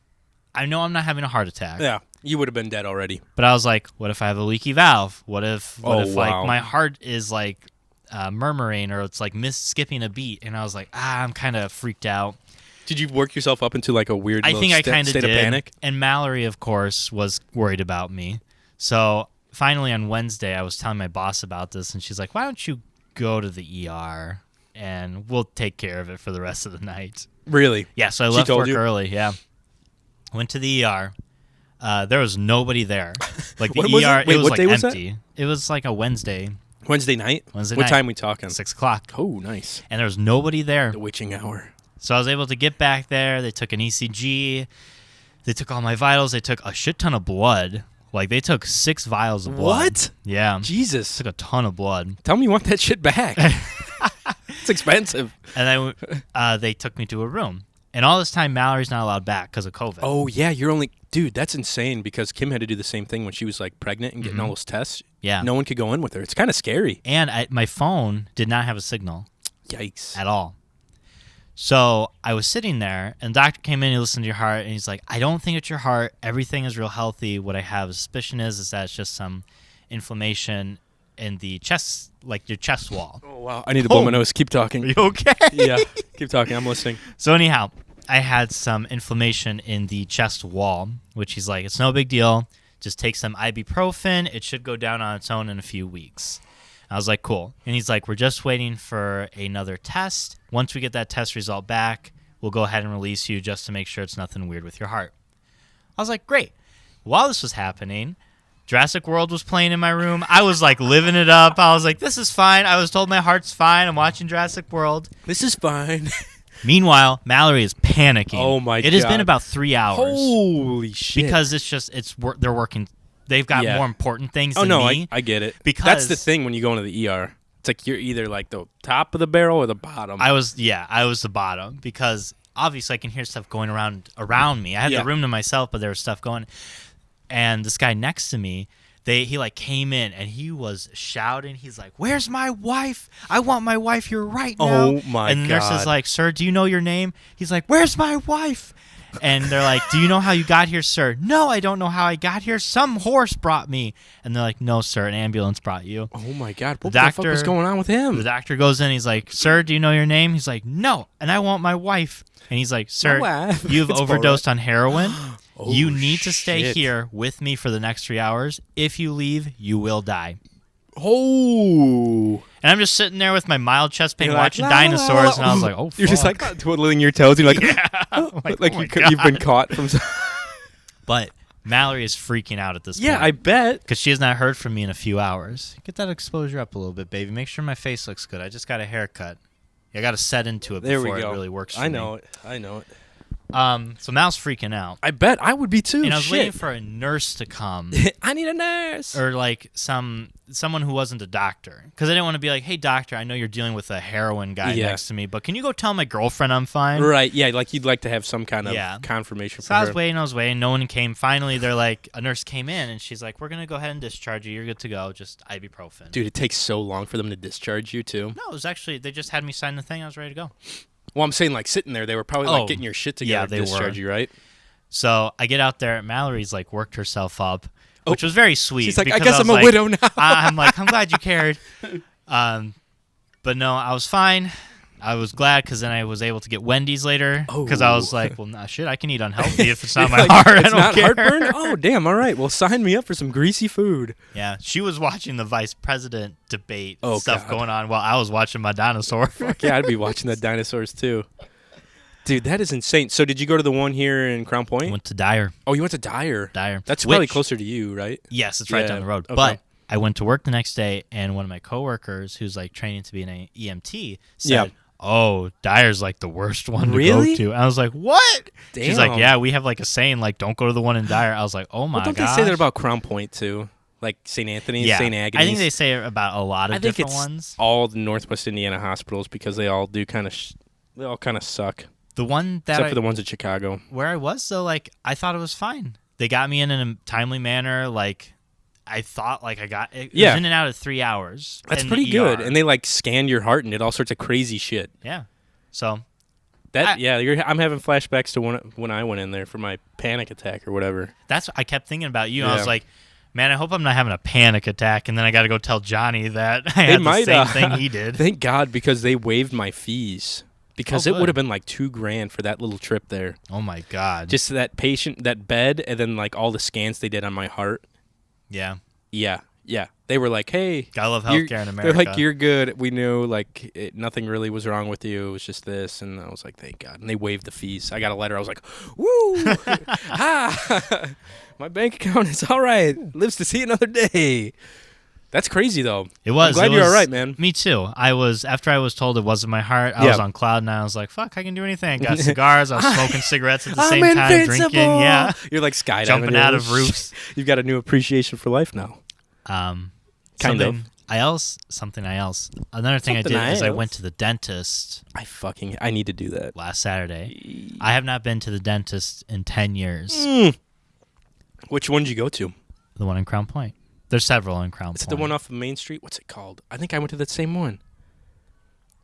I know I'm not having a heart attack. Yeah, you would have been dead already. But I was like, what if I have a leaky valve? What if like my heart is like murmuring or it's like skipping a beat? And I was like, I'm kind of freaked out. Did you work yourself up into like a weird I think I kind of state did. of panic? And Mallory, of course, was worried about me. So finally on Wednesday, I was telling my boss about this, and she's like, why don't you go to the ER, and we'll take care of it for the rest of the night. Really? Yeah, so I left work early, yeah. Went to the ER. There was nobody there. Like the ER, it was like empty. It was like a Wednesday. Wednesday night? What time we talking? 6 o'clock. Oh, nice. And there was nobody there. The witching hour. So I was able to get back there. They took an ECG. They took all my vitals. They took a shit ton of blood. Like, they took 6 vials of blood. What? Yeah. Jesus. Took a ton of blood. Tell me you want that shit back. It's expensive. And then they took me to a room. And all this time, Mallory's not allowed back because of COVID. Oh, yeah, dude, that's insane because Kim had to do the same thing when she was like pregnant and getting all those tests. Yeah. No one could go in with her. It's kind of scary. And my phone did not have a signal. Yikes. At all. So I was sitting there, and the doctor came in, he listened to your heart, and he's like, I don't think it's your heart. Everything is real healthy. What I have a suspicion is that it's just some inflammation in the chest, like your chest wall. Oh, wow. I need to blow my nose. Keep talking. Are you okay? Yeah. Keep talking. I'm listening. So anyhow, I had some inflammation in the chest wall, which he's like, it's no big deal. Just take some ibuprofen. It should go down on its own in a few weeks. I was like, cool. And he's like, we're just waiting for another test. Once we get that test result back, we'll go ahead and release you just to make sure it's nothing weird with your heart. I was like, great. While this was happening, Jurassic World was playing in my room. I was like living it up. I was like, this is fine. I was told my heart's fine. I'm watching Jurassic World. This is fine. Meanwhile, Mallory is panicking. Oh, my God. It has been about 3 hours. Holy shit. Because they're working. They've got more important things than me. I get it. Because that's the thing when you go into the ER. It's like you're either like the top of the barrel or the bottom. I was the bottom because obviously I can hear stuff going around me. I had the room to myself, but there was stuff going. And this guy next to me, he like came in and he was shouting. He's like, "Where's my wife? I want my wife here right now." Oh my God. And the nurse is like, "Sir, do you know your name?" He's like, "Where's my wife?" And they're like, "Do you know how you got here, sir?" "No, I don't know how I got here. Some horse brought me." And they're like, "No, sir, an ambulance brought you." Oh my God. What the fuck was going on with him? The doctor goes in. He's like, "Sir, do you know your name?" He's like, "No, and I want my wife." And he's like, "Sir, you've overdosed on heroin. Oh, you need to stay here with me for the next 3 hours. If you leave, you will die." Oh. And I'm just sitting there with my mild chest pain watching dinosaurs, and I was like, oh, fuck. You're just like twiddling your toes. You're like, you've been caught from But Mallory is freaking out at this point. Yeah, I bet. Because she has not heard from me in a few hours. Get that exposure up a little bit, baby. Make sure my face looks good. I just got a haircut. I got to set into it before it really works for me. I know it. So Mal's freaking out. I bet I would be too. And I was waiting for a nurse to come. I need a nurse. Or like someone who wasn't a doctor. Because I didn't want to be like, "Hey, doctor, I know you're dealing with a heroin guy next to me, but can you go tell my girlfriend I'm fine?" Right, yeah, like you'd like to have some kind of confirmation so from her. I was waiting. No one came. Finally, they're like, a nurse came in, and she's like, "We're going to go ahead and discharge you. You're good to go. Just ibuprofen." Dude, it takes so long for them to discharge you, too. No, it was actually, they just had me sign the thing. I was ready to go. Well, I'm saying, like, sitting there, they were probably, like, getting your shit together to discharge you, right? So I get out there. Mallory's, like, worked herself up, which was very sweet. She's like, I guess I'm a widow now. I'm like, I'm glad you cared. But no, I was fine. I was glad because then I was able to get Wendy's later because I was like, well, nah, shit, I can eat unhealthy if it's not my heart. It's not care. heartburn? Oh, damn, all right. Well, sign me up for some greasy food. Yeah, she was watching the vice president debate stuff going on while I was watching my dinosaur. Fuck yeah, I'd be watching the dinosaurs too. Dude, that is insane. So did you go to the one here in Crown Point? I went to Dyer. Oh, you went to Dyer. That's probably closer to you, right? Yes, it's right down the road. Okay. But I went to work the next day, and one of my coworkers, who's like training to be an EMT, said, "Oh, Dyer's like the worst one to go to." And I was like, "What?" Damn. She's like, "Yeah, we have like a saying like don't go to the one in Dyer." I was like, "Oh my god." Don't they say that about Crown Point too? Like St. Anthony's, St. Agnes. I think they say it about a lot of different ones. All the Northwest Indiana hospitals because they all do they all kind of suck. The one that except for the ones at Chicago. Where I was though, like I thought it was fine. They got me in a timely manner. Like I thought, like I got it was in and out of 3 hours. That's pretty good. And they like scanned your heart and did all sorts of crazy shit. Yeah. So that I'm having flashbacks to when I went in there for my panic attack or whatever. That's what I kept thinking about you. Yeah. I was like, man, I hope I'm not having a panic attack, and then I got to go tell Johnny that I had the same thing he did. Thank God, because they waived my fees. Because it would have been like $2,000 for that little trip there. Oh my God! Just that bed, and then like all the scans they did on my heart. Yeah. They were like, "Hey, gotta love healthcare in America." They're like, "You're good. We knew like nothing really was wrong with you. It was just this." And I was like, "Thank God." And they waived the fees. I got a letter. I was like, "Woo! My bank account is all right. Lives to see another day." That's crazy, though. It was. I'm glad you're all right, man. Me too. After I was told it wasn't my heart, I was on cloud nine. I was like, fuck, I can do anything. I got cigars. I was smoking cigarettes at the same time, drinking. Yeah. You're like skydiving. Jumping out of roofs. You've got a new appreciation for life now. Kind of. Another thing I did is I else. went to the dentist I need to do that. last Saturday. I have not been to the dentist in 10 years. Which one did you go to? The one in Crown Point. There's several in Crown Is Point. it the one off of Main Street? What's it called? I think I went to that same one.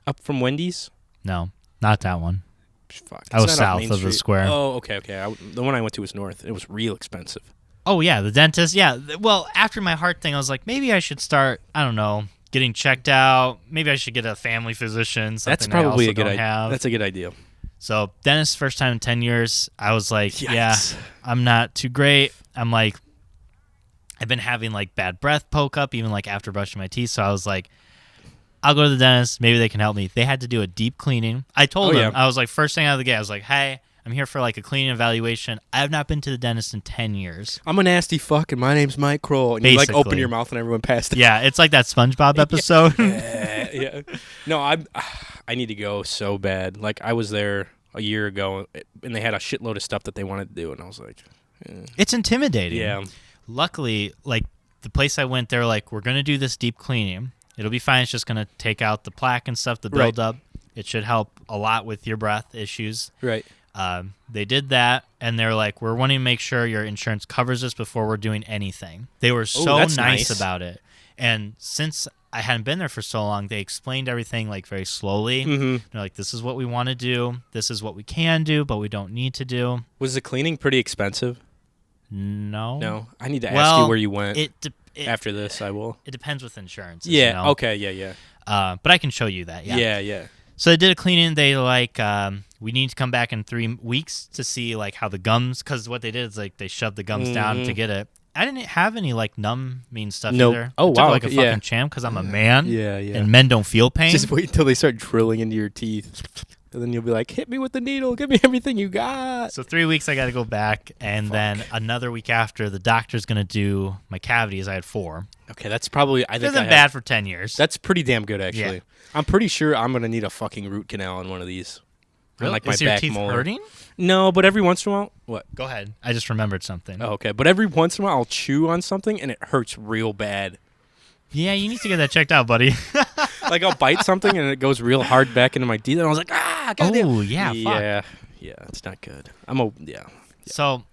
Up from Wendy's? No, not that one. Fuck. I was It's not off south Main of the Street. square. Oh, okay. The one I went to was north. It was real expensive. Oh, yeah, the dentist. Yeah, well, after my heart thing, I was like, maybe I should start, I don't know, getting checked out. Maybe I should get a family physician. That's probably a good idea. That's a good idea. So, dentist, first time in 10 years, I was like, Yikes. yeah, I'm not too great. I'm like, I've been having like bad breath poke up even like after brushing my teeth. So I was like, I'll go to the dentist. Maybe they can help me. They had to do a deep cleaning. I told them, I was like, first thing out of the gate, I was like, hey, I'm here for like a cleaning evaluation. I have not been to the dentist in 10 years. I'm a nasty fuck, and my name's Mike Kroll. And you like open your mouth and everyone passed it. Yeah, it's like that SpongeBob episode. Yeah. No, I need to go so bad. Like, I was there a year ago, and they had a shitload of stuff that they wanted to do, and I was like, It's intimidating. yeah. Luckily, like the place I went, they're like, we're going to do this deep cleaning. It'll be fine. It's just going to take out the plaque and stuff, the buildup. It should help a lot with your breath issues. Right. They did that, and they're like, we're wanting to make sure your insurance covers this before we're doing anything. They were so nice about it. And since I hadn't been there for so long, they explained everything like very slowly. Mm-hmm. They're like, this is what we want to do. This is what we can do, but we don't need to do. Was the cleaning pretty expensive? No. No. I need to ask you where you went. After this, I will. It depends with insurance. Yeah. You know? Okay. Yeah. But I can show you that. Yeah. Yeah. So they did a cleaning. They like, we need to come back in 3 weeks to see like how the gums, because what they did is like they shoved the gums down to get it. I didn't have any like numbing stuff either. Oh, I took, wow. like a fucking champ because I'm a man. Yeah. And men don't feel pain. Just wait until they start drilling into your teeth. And then you'll be like, hit me with the needle. Give me everything you got. So 3 weeks I got to go back. And then another week after, the doctor's going to do my cavities. I had 4. Okay, that's probably, I think Isn't bad for 10 years. That's pretty damn good, actually. Yeah. I'm pretty sure I'm going to need a fucking root canal on one of these. Really? Like my Is your back teeth molar. hurting? No, but every once in a while, what? Go ahead. I just remembered something. Oh, okay, but every once in a while I'll chew on something and it hurts real bad. Yeah, you need to get that checked out, buddy. Like I'll bite something and it goes real hard back into my teeth, and I was like, goddamn. Oh, yeah, fuck. Yeah, it's not good. Yeah. So,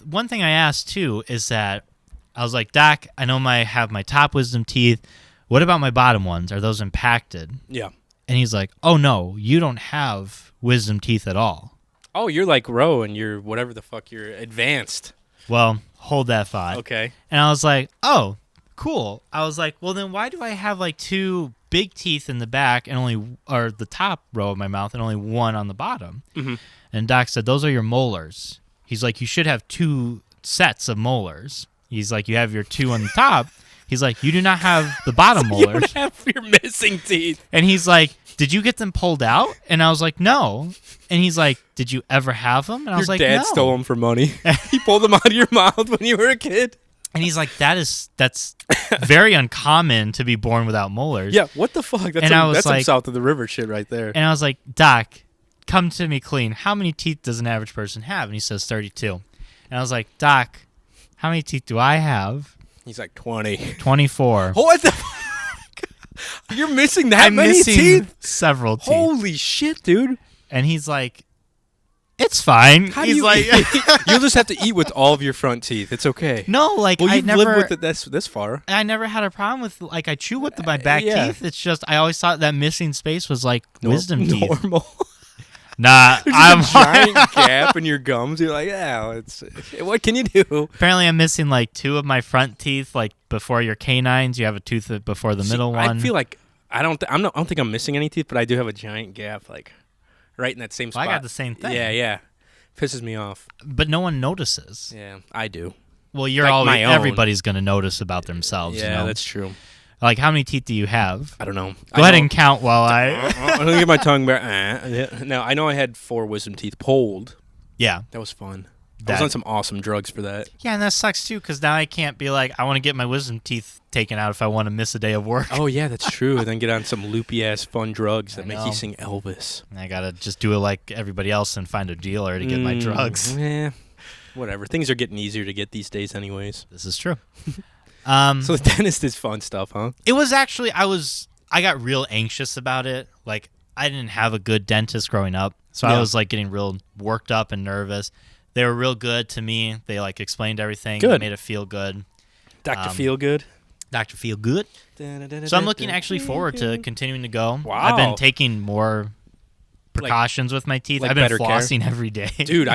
one thing I asked too is that I was like, Doc, I know I have my top wisdom teeth. What about my bottom ones? Are those impacted? Yeah. And he's like, oh no, you don't have wisdom teeth at all. Oh, you're like Ro, and you're whatever the fuck, you're advanced. Well, hold that thought. Okay. And I was like, oh, cool. I was like, well, then why do I have like 2 big teeth in the back and or the top row of my mouth and only 1 on the bottom? Mm-hmm. And Doc said, those are your molars. He's like, you should have 2 sets of molars. He's like, you have your 2 on the top. He's like, you do not have the bottom molars. You don't have your missing teeth. And he's like, did you get them pulled out? And I was like, no. And he's like, did you ever have them? And I was like, no. Your dad stole them for money. He pulled them out of your mouth when you were a kid. And he's like, that's very uncommon to be born without molars. Yeah, what the fuck? That's some south of the river shit right there. And I was like, Doc, come to me clean. How many teeth does an average person have? And he says 32. And I was like, Doc, how many teeth do I have? He's like 20. 24. What the fuck? You're missing that many missing teeth? Several teeth. Holy shit, dude. And he's like, it's fine. He's like, you'll just have to eat with all of your front teeth. It's okay. No, like well, I you've never lived with it this far. I never had a problem with like I chew with my back teeth. It's just I always thought that missing space was like wisdom teeth. Normal. Nah, I'm a giant gap in your gums. You're like, what can you do? Apparently, I'm missing like 2 of my front teeth. Like before your canines, you have a tooth before the middle one. I feel like I don't think I'm missing any teeth, but I do have a giant gap, like right in that same spot. I got the same thing. Yeah. Pisses me off. But no one notices. Yeah, I do. Well, you're always everybody's gonna notice about themselves. Yeah, you know? That's true. Like, how many teeth do you have? I don't know. Go ahead and count while I... I'm going to get my tongue back. No, I know I had 4 wisdom teeth pulled. Yeah. That was fun. I was on some awesome drugs for that. Yeah, and that sucks, too, because now I can't be like, I want to get my wisdom teeth taken out if I want to miss a day of work. Oh, yeah, that's true. And then get on some loopy-ass fun drugs that make you sing Elvis. And I got to just do it like everybody else and find a dealer to get my drugs. Yeah, whatever. Things are getting easier to get these days anyways. This is true. So the dentist is fun stuff, huh? It was actually I got real anxious about it. Like I didn't have a good dentist growing up, so I was like getting real worked up and nervous. They were real good to me. They like explained everything. Good. Made it feel good. Dr. Feelgood. Dr. Feel Good. So I'm looking actually forward to continuing to go. Wow. I've been taking more precautions with my teeth. like I've been better care? flossing every day. Dude,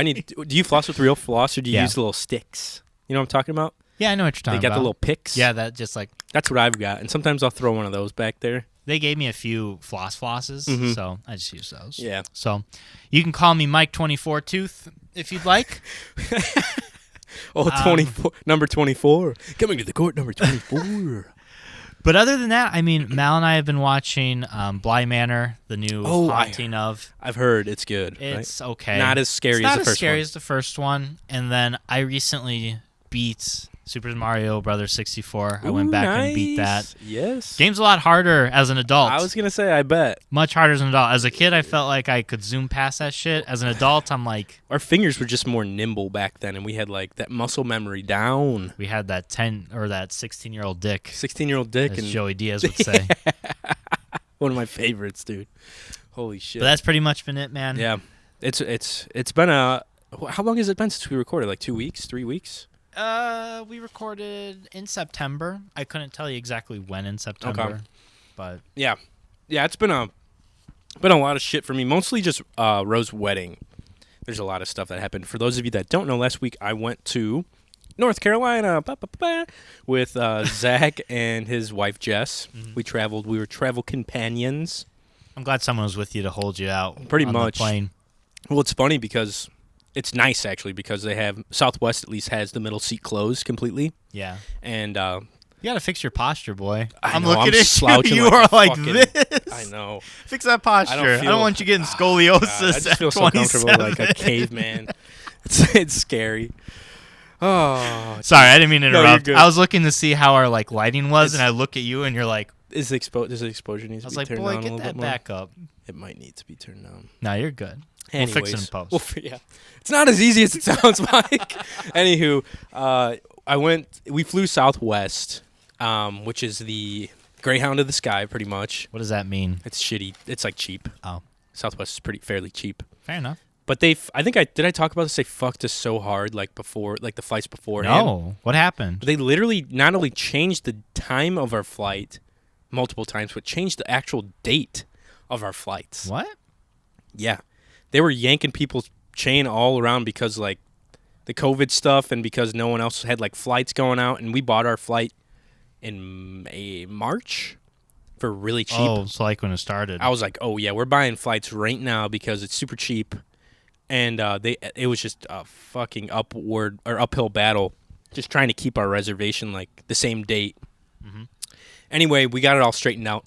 do you floss with real floss or do you Yeah. use the little sticks? You know what I'm talking about? Yeah, I know what you're talking They got about. the little picks. Yeah, that just like That's what I've got. And sometimes I'll throw one of those back there. they gave me a few flosses, Mhm. so I just use those. Yeah. So you can call me Mike 24 Tooth if you'd like. Oh, 24, number 24. Coming to the court, number 24. But other than that, I mean, Mal and I have been watching Bly Manor, the new haunting of. I've heard it's good. It's right? okay. Not as scary it's as not the as first scary one. as the first one. And then I recently beat Super Mario Brothers 64. I went back and beat that. Yes. Game's a lot harder as an adult. I was going to say, I bet. Much harder as an adult. As a kid, I felt like I could zoom past that shit. As an adult, I'm like... Our fingers were just more nimble back then, and we had, like, that muscle memory down. We had that 16-year-old dick, 16-year-old dick. as And Joey Diaz would say. one of my favorites, dude. Holy shit. But that's pretty much been it, man. Yeah. It's been a... How long has it been since we recorded? Like 2 weeks? 3 weeks? We recorded in September. I couldn't tell you exactly when in September, Okay. but Yeah. Yeah, it's been a lot of shit for me. Mostly just Rose's wedding. There's a lot of stuff that happened. For those of you that don't know, last week I went to North Carolina with Zach and his wife Jess. Mm-hmm. We traveled. We were travel companions. I'm glad someone was with you to hold you out. Pretty on much. The plane. Well, it's funny because it's nice actually because they have Southwest at least has the middle seat closed completely, Yeah. and You got to fix your posture, boy. I'm looking at slouching you. like You are a like fucking- this. I know. Fix that posture. I don't want you getting scoliosis. I just at feel so comfortable 27. like a caveman. It's scary. Oh, Sorry, I didn't mean to No, you're interrupt. good. I was looking to see how our like lighting was, and I look at you, and you're like, does the exposure need I to was be like, turned boy, down a get little that bit more? back up. It might need to be turned down. No, you're good. Anyways, We'll fix it in post. Yeah, it's not as easy as it sounds, Mike. Anywho, we flew Southwest, which is the Greyhound of the sky, pretty much. What does that mean? It's shitty. It's like cheap. Oh, Southwest is fairly cheap. fair enough. But did I talk about this? They fucked us so hard, like before, like the flights beforehand. No, what happened? They literally not only changed the time of our flight multiple times, but changed the actual date of our flights. What? Yeah. They were yanking people's chain all around because, like, the COVID stuff and because no one else had, like, flights going out. And we bought our flight in March for really cheap. Oh, so like when it started. I was like, oh, yeah, we're buying flights right now because it's super cheap. And it was just a fucking uphill battle just trying to keep our reservation, like, the same date. Mm-hmm. Anyway, we got it all straightened out.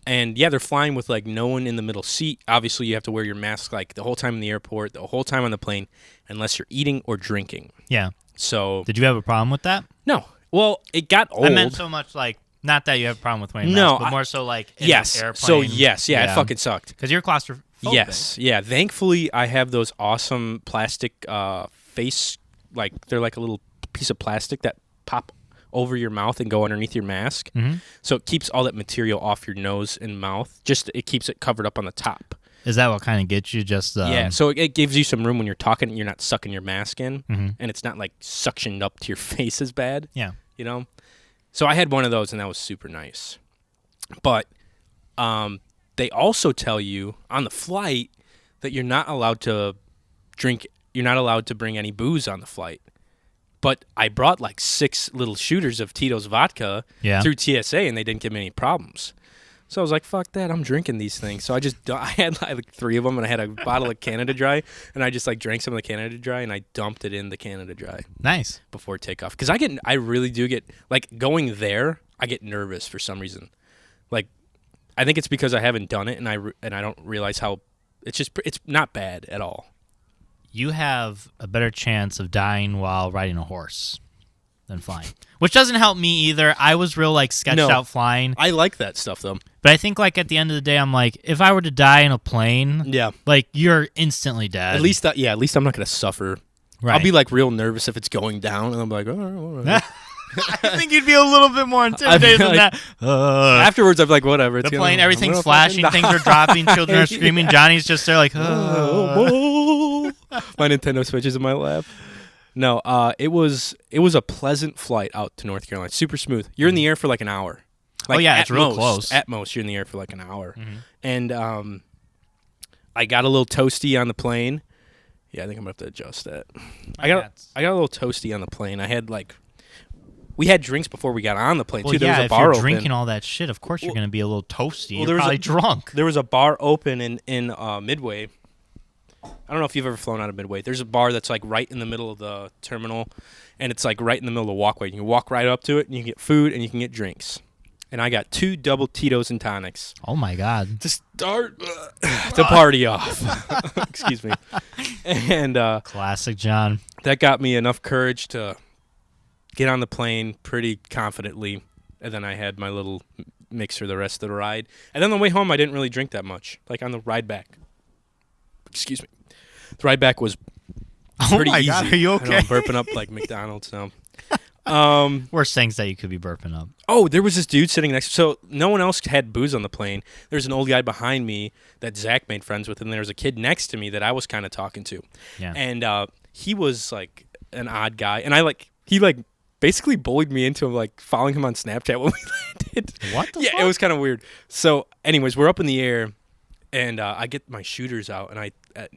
And, yeah, they're flying with, like, no one in the middle seat. Obviously, you have to wear your mask, like, the whole time in the airport, the whole time on the plane, unless you're eating or drinking. Yeah. So, Did you have a problem with that? no. Well, it got old. I meant so much like, not that you have a problem with wearing No, masks, but more so like in yes. an airplane. So, yes. Yeah, it fucking sucked. Because you're claustrophobic. Yes. Yeah. Thankfully, I have those awesome plastic face, like, they're like a little piece of plastic that pop over your mouth and go underneath your mask. Mm-hmm. So it keeps all that material off your nose and mouth. Just it keeps it covered up on the top. Is that what kind of gets you? Just Yeah. So it gives you some room when you're talking and you're not sucking your mask in. Mm-hmm. And it's not like suctioned up to your face as bad. Yeah. You know? So I had one of those and that was super nice. But they also tell you on the flight that you're not allowed to drink, you're not allowed to bring any booze on the flight. But I brought like 6 little shooters of Tito's vodka through TSA and they didn't give me any problems. So I was like, fuck that, I'm drinking these things. So I had like 3 of them and I had a bottle of Canada Dry and I just like drank some of the Canada Dry and I dumped it in the Canada Dry Nice. before takeoff. Because I really do get, like going there, I get nervous for some reason. Like, I think it's because I haven't done it and I don't realize how, it's not bad at all. You have a better chance of dying while riding a horse than flying, which doesn't help me either. I was real like sketched out flying. I like that stuff though. But I think like at the end of the day, I'm like, if I were to die in a plane, Yeah. like you're instantly dead. At least I'm not gonna suffer. Right. I'll be like real nervous if it's going down, and I'm like, oh, all right. I think you'd be a little bit more intimidated than that. Afterwards, I'm like, whatever. The plane, everything's flashing, things are dropping, children are screaming. Johnny's just there like, my Nintendo Switch is in my lap. No, it was a pleasant flight out to North Carolina. Super smooth. You're in the air for like an hour. Like, it's real close. At most, you're in the air for like an hour. And I got a little toasty on the plane. Yeah, I think I'm going to have to adjust that. I got a little toasty on the plane. I had we had drinks before we got on the plane, too. There was a bar if you're open. drinking all that shit, of course you're going to be a little toasty. You're probably drunk. There was a bar open in Midway. I don't know if you've ever flown out of Midway. There's a bar that's like right in the middle of the terminal, and it's like right in the middle of the walkway. You can walk right up to it, and you can get food, and you can get drinks. And I got 2 double Tito's and tonics. Oh, my God. To start the party off. Excuse me. And classic John. That got me enough courage to get on the plane pretty confidently. And then I had my little mixer the rest of the ride. And then on the way home, I didn't really drink that much. Like on the ride back. Excuse me. The ride back was pretty easy. God, are you okay? I know, I'm burping up like McDonald's now. Worst things that you could be burping up. Oh, there was this dude sitting next. So no one else had booze on the plane. There's an old guy behind me that Zach made friends with, and there was a kid next to me that I was kind of talking to. Yeah. And he was like an odd guy, and he basically bullied me into like following him on Snapchat when we landed. What the fuck? It was kind of weird. So, anyways, we're up in the air, and I get my shooters out, and I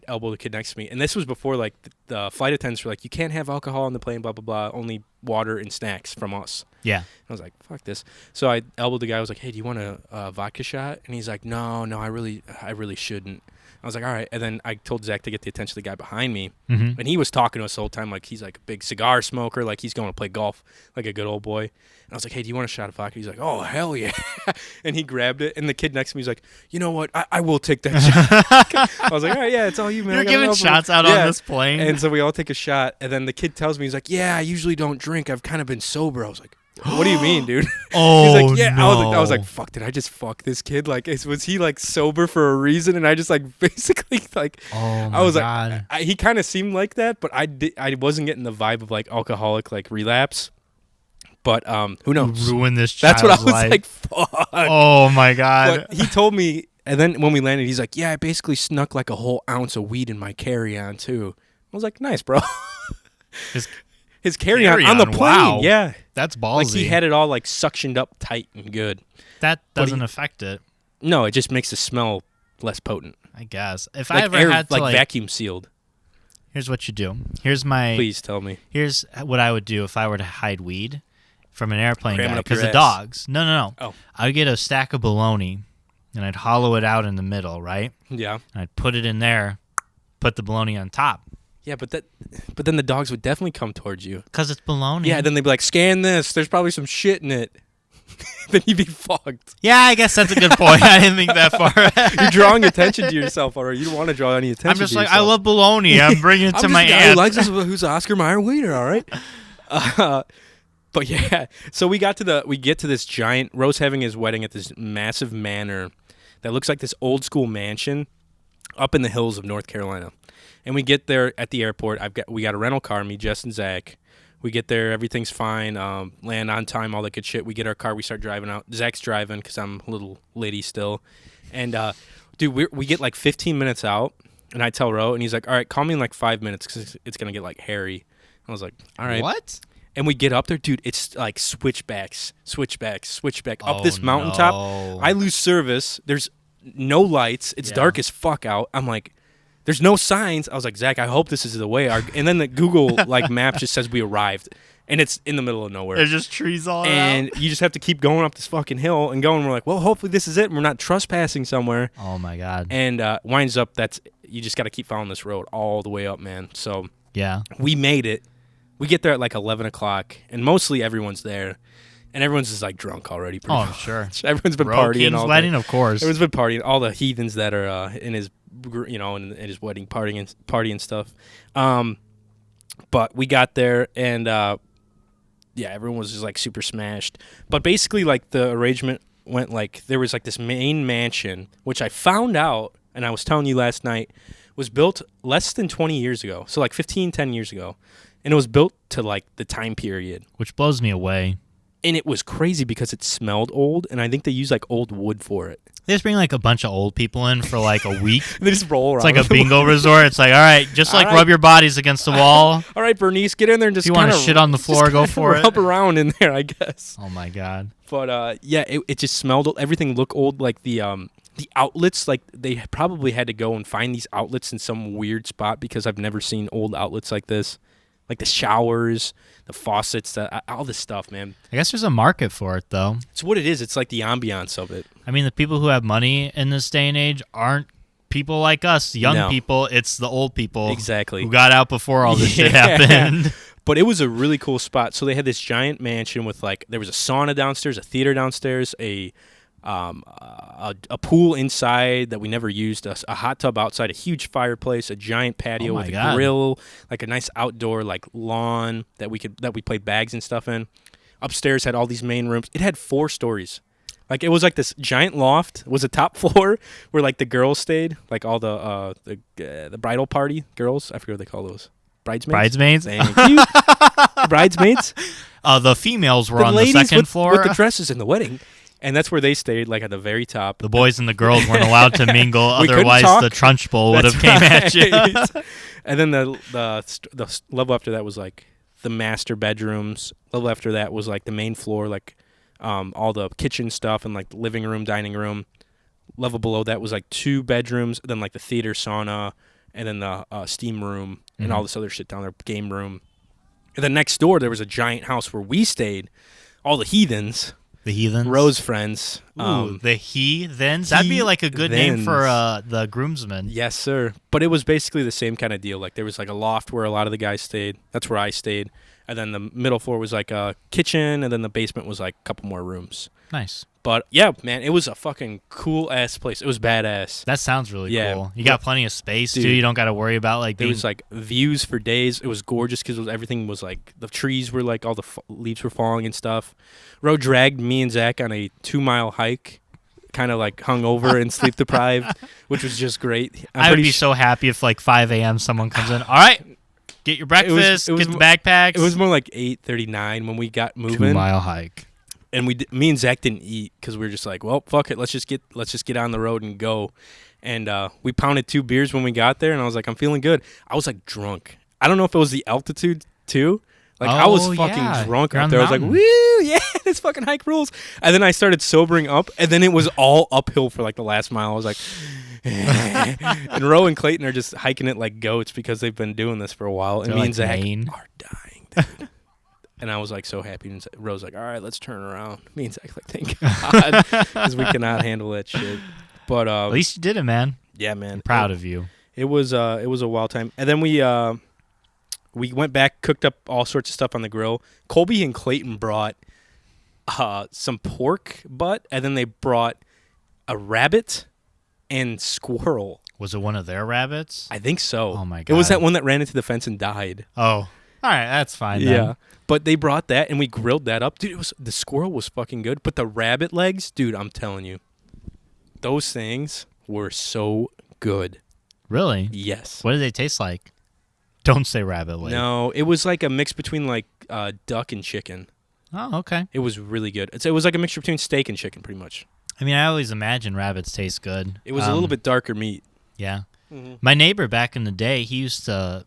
elbow the kid next to me. And this was before like the flight attendants were like, you can't have alcohol on the plane, blah blah blah, only water and snacks from us. Yeah. And I was like, fuck this. So I elbowed the guy. I was like, hey, do you want a vodka shot? And he's like, no, I really shouldn't. I was like, all right. And then I told Zach to get the attention of the guy behind me. Mm-hmm. And he was talking to us the whole time like he's like a big cigar smoker, like he's going to play golf like a good old boy. And I was like, hey, do you want a shot of vodka? He's like, oh, hell yeah. And he grabbed it. And the kid next to me was like, you know what? I will take that shot. I was like, all right, yeah, it's all you, man. You're giving shots out on this plane. And so we all take a shot. And then the kid tells me, he's like, yeah, I usually don't drink. I've kind of been sober. I was like, what do you mean, dude? Oh, he's like, yeah. no. I was like, fuck, did I just fuck this kid? Like, was he like sober for a reason? And I just like basically like, oh my I was God. like, he kind of seemed like that, but I wasn't getting the vibe of like alcoholic like relapse. But who knows? Ruin this child's That's what I was life. like, fuck. Oh my God. But he told me, and then when we landed, he's like, yeah, I basically snuck like a whole ounce of weed in my carry-on too. I was like, nice, bro. His carry-on on the plane, wow. yeah. That's ballsy. Like he had it all like suctioned up tight and good. That doesn't affect it. No, it just makes the smell less potent. I guess. If like I ever air, had to like vacuum sealed. Here's what you do. Please tell me. Here's what I would do if I were to hide weed from an airplane Cram it guy up your because of ass. dogs. No. Oh. I'd get a stack of bologna and I'd hollow it out in the middle, right? Yeah. And I'd put it in there, put the bologna on top. Yeah, but then the dogs would definitely come towards you. Because it's bologna. Yeah, then they'd be like, scan this. There's probably some shit in it. Then you'd be fucked. Yeah, I guess that's a good point. I didn't think that far. You're drawing attention to yourself already. You don't want to draw any attention I'm just to like, yourself. I love bologna. I'm bringing it to my guy aunt. who likes this, who's an Oscar Mayer wiener, all right? But yeah, so we get to this giant, Rose having his wedding at this massive manor that looks like this old school mansion up in the hills of North Carolina. And we get there at the airport. We got a rental car, me, Jess, and Zach. We get there, everything's fine, land on time, all that good shit. We get our car, we start driving out. Zach's driving because I'm a little lady still. And, dude, we get like 15 minutes out, and I tell Ro, and he's like, all right, call me in like 5 minutes because it's going to get like hairy. I was like, all right. What? And we get up there, dude, it's like switchback, up this mountaintop. No. I lose service. There's no lights. It's dark as fuck out. I'm like, there's no signs. I was like, Zach, I hope this is the way. And then the Google like map just says we arrived, and it's in the middle of nowhere. There's just trees all and around. you just have to keep going up this fucking hill and going. We're like, well, hopefully this is it. And we're not trespassing somewhere. Oh my God. And winds up you just got to keep following this road all the way up, man. So Yeah. we made it. We get there at like 11 o'clock, and mostly everyone's there. And everyone's just like drunk already. Oh, I'm sure. Everyone's been Bro partying King's all wedding, day. of course. Everyone's been partying. All the heathens that are in his, in his wedding party and stuff. But we got there, and everyone was just like super smashed. But basically, like the arrangement went like there was like this main mansion, which I found out, and I was telling you last night, was built less than 20 years ago. So like 10 years ago. and it was built to like the time period. Which blows me away. And it was crazy because it smelled old, and I think they used like old wood for it. They just bring like a bunch of old people in for like a week. They just roll around. It's like a bingo resort. It's like, all right, just like rub your bodies against the wall. All right, Bernice, get in there and just. If you want to shit on the floor, go for it. Rub around in there, I guess. Oh my god. But yeah, it just smelled old. Everything looked old. Like the outlets, like they probably had to go and find these outlets in some weird spot because I've never seen old outlets like this. Like the showers, the faucets, all this stuff, man. I guess there's a market for it, though. It's what it is. It's like the ambiance of it. I mean, the people who have money in this day and age aren't people like us, young people. It's the old people. Exactly. Who got out before all this shit happened. But it was a really cool spot. So they had this giant mansion with like, there was a sauna downstairs, a theater downstairs, a pool inside that we never used, a hot tub outside, a huge fireplace, a giant patio with a grill, like a nice outdoor like lawn that we played bags and stuff in. Upstairs had all these main rooms. It had 4 stories. Like it was like this giant loft. It was a top floor where like the girls stayed, like all the bridal party girls. I forget what they call those. Bridesmaids. Thank you. Bridesmaids. The females were on the second floor with the dresses in the wedding. And that's where they stayed, like at the very top. The boys and the girls weren't allowed to mingle, otherwise the Trunch Bowl would have came at you. And then the level after that was like the master bedrooms. Level after that was like the main floor, like all the kitchen stuff and like the living room, dining room. Level below that was like 2 bedrooms, then like the theater, sauna, and then the steam room and all this other shit down there, game room. And then next door there was a giant house where we stayed, all the heathens. The Heathens? Rose friends. Ooh, the Heathens? That'd be like a good name for the groomsmen. Yes, sir. But it was basically the same kind of deal. Like there was like a loft where a lot of the guys stayed. That's where I stayed. And then the middle floor was like a kitchen, and then the basement was like a couple more rooms. Nice. But yeah, man, it was a fucking cool-ass place. It was badass. That sounds really cool. You got plenty of space, dude, too. You don't got to worry about like there was like views for days. It was gorgeous because everything was like, the trees were like, all the leaves were falling and stuff. Ro dragged me and Zach on a 2-mile hike, kind of like hungover and sleep deprived, which was just great. I would be so happy if like 5 a.m. someone comes in. All right, get your breakfast, get the backpacks. It was more like 8:39 when we got moving. 2-mile hike. And me and Zach didn't eat because we were just like, well, fuck it, let's just get on the road and go. And we pounded 2 beers when we got there, and I was like, I'm feeling good. I was like drunk. I don't know if it was the altitude too. Like I was fucking drunk out there. I was like, woo, yeah, this fucking hike rules. And then I started sobering up, and then it was all uphill for like the last mile. I was like, and Ro and Clayton are just hiking it like goats because they've been doing this for a while. And me and Zach are dying, dude. And I was like so happy. And Rose like, all right, let's turn around. Me and Zach like, thank God, because we cannot handle that shit. But at least you did it, man. Yeah, man. I'm proud of you. It was a wild time. And then we went back, cooked up all sorts of stuff on the grill. Colby and Clayton brought some pork butt, and then they brought a rabbit and squirrel. Was it one of their rabbits? I think so. Oh my God! It was that one that ran into the fence and died. Oh. All right, that's fine. Yeah, then. But they brought that and we grilled that up, dude. The squirrel was fucking good, but the rabbit legs, dude, I'm telling you, those things were so good. Really? Yes. What did they taste like? Don't say rabbit leg. No, it was like a mix between like duck and chicken. Oh, okay. It was really good. It was like a mixture between steak and chicken, pretty much. I mean, I always imagine rabbits taste good. It was a little bit darker meat. Yeah. Mm-hmm. My neighbor back in the day, he used to